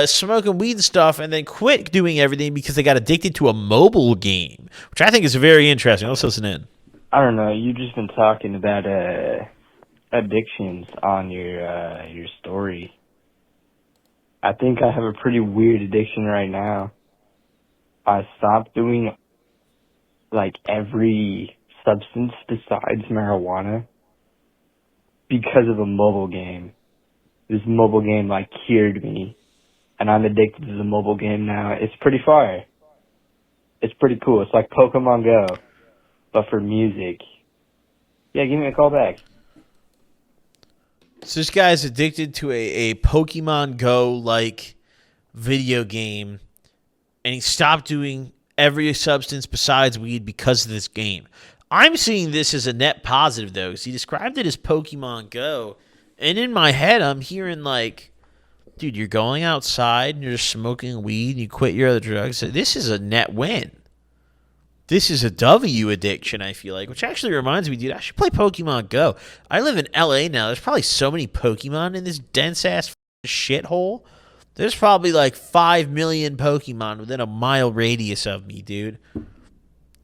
smoking weed and stuff and then quit doing everything because they got addicted to a mobile game, which I think is very interesting. Let's listen in. I don't know. You've just been talking about addictions on your story. I think I have a pretty weird addiction right now. I stopped doing like every substance besides marijuana because of a mobile game. This mobile game like cured me, and I'm addicted to the mobile game now. It's pretty fire. It's pretty cool. It's like Pokemon Go, but for music. Yeah, give me a call back. So this guy's addicted to a Pokemon Go like video game, and he stopped doing every substance besides weed because of this game. I'm seeing this as a net positive, though, because he described it as Pokemon Go, and in my head, I'm hearing like, dude, you're going outside and you're just smoking weed and you quit your other drugs. This is a net win. This is a W addiction, I feel like, which actually reminds me, dude, I should play Pokemon Go. I live in LA now. There's probably so many Pokemon in this dense-ass shithole. There's probably like 5 million Pokemon within a mile radius of me, dude.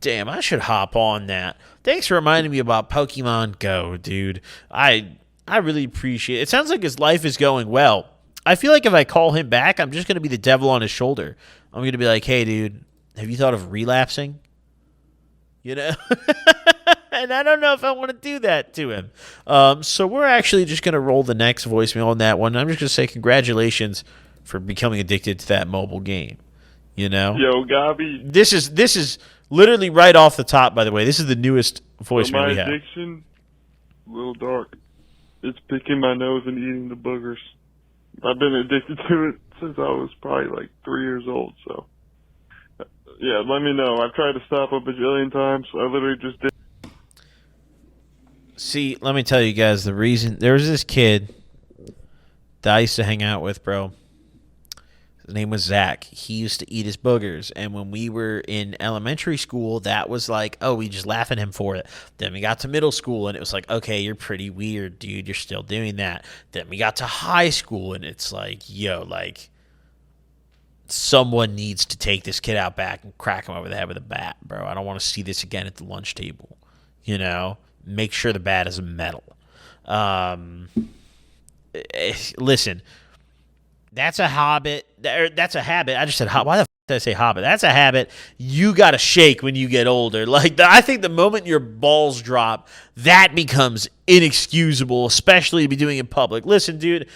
Damn, I should hop on that. Thanks for reminding me about Pokemon Go, dude. I really appreciate it. It sounds like his life is going well. I feel like if I call him back, I'm just going to be the devil on his shoulder. I'm going to be like, hey, dude, have you thought of relapsing? You know? And I don't know if I want to do that to him. So we're actually just going to roll the next voicemail on that one. I'm just going to say congratulations for becoming addicted to that mobile game. You know? Yo, Gabi. This is literally right off the top, by the way. This is the newest voicemail we have. My addiction, a little dark. It's picking my nose and eating the boogers. I've been addicted to it since I was probably like 3 years old, so. Yeah, let me know. I've tried to stop a bajillion times. I literally just did. See, let me tell you guys the reason. There was this kid that I used to hang out with, bro. His name was Zach. He used to eat his boogers. And when we were in elementary school, that was like, oh, we just laugh at him for it. Then we got to middle school, and it was like, okay, you're pretty weird, dude. You're still doing that. Then we got to high school, and it's like, yo, like, someone needs to take this kid out back and crack him over the head with a bat, bro. I don't want to see this again at the lunch table. You know? Make sure the bat is metal. Listen, that's a habit. That's a habit. I just said, why the f*** did I say habit? That's a habit you got to shake when you get older. Like, I think the moment your balls drop, that becomes inexcusable, especially to be doing in public. Listen, dude,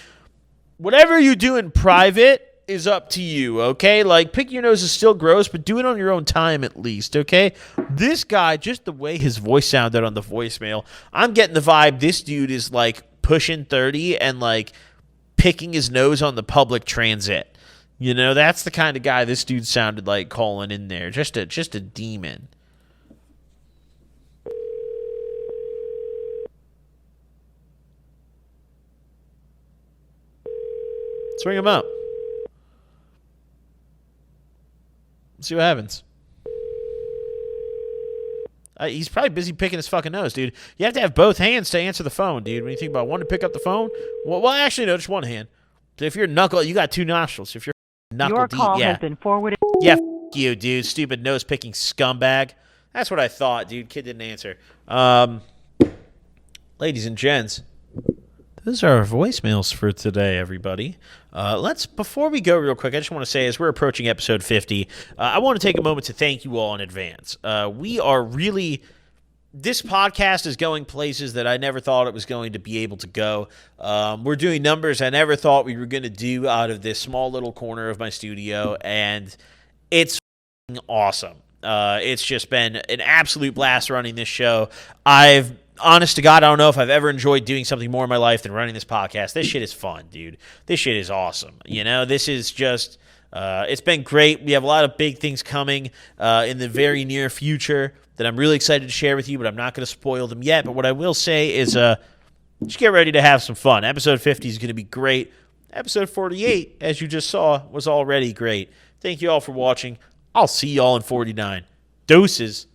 whatever you do in private is up to you, okay? Like, pick your nose is still gross, but do it on your own time at least, okay? This guy, just the way his voice sounded on the voicemail, I'm getting the vibe this dude is, like, pushing 30 and, like, picking his nose on the public transit. You know, that's the kind of guy this dude sounded like calling in there. Just a demon. Let's ring him up. See what happens. He's probably busy picking his fucking nose, dude. You have to have both hands to answer the phone, dude. When you think about one to pick up the phone, well, actually, no, just one hand. So if you're knuckle, you got two nostrils. If you're knuckle Your deep, call yeah. has been forwarded. Yeah, you, dude. Stupid nose-picking scumbag. That's what I thought, dude. Kid didn't answer. Ladies and gents, those are our voicemails for today, everybody. Before we go real quick, I just want to say, as we're approaching episode 50, I want to take a moment to thank you all in advance. This podcast is going places that I never thought it was going to be able to go. We're doing numbers I never thought we were going to do out of this small little corner of my studio, and it's awesome. It's just been an absolute blast running this show. Honest to God, I don't know if I've ever enjoyed doing something more in my life than running this podcast. This shit is fun, dude. This shit is awesome. You know, this is just, it's been great. We have a lot of big things coming in the very near future that I'm really excited to share with you, but I'm not going to spoil them yet. But what I will say is just get ready to have some fun. Episode 50 is going to be great. Episode 48, as you just saw, was already great. Thank you all for watching. I'll see y'all in 49. Deuces.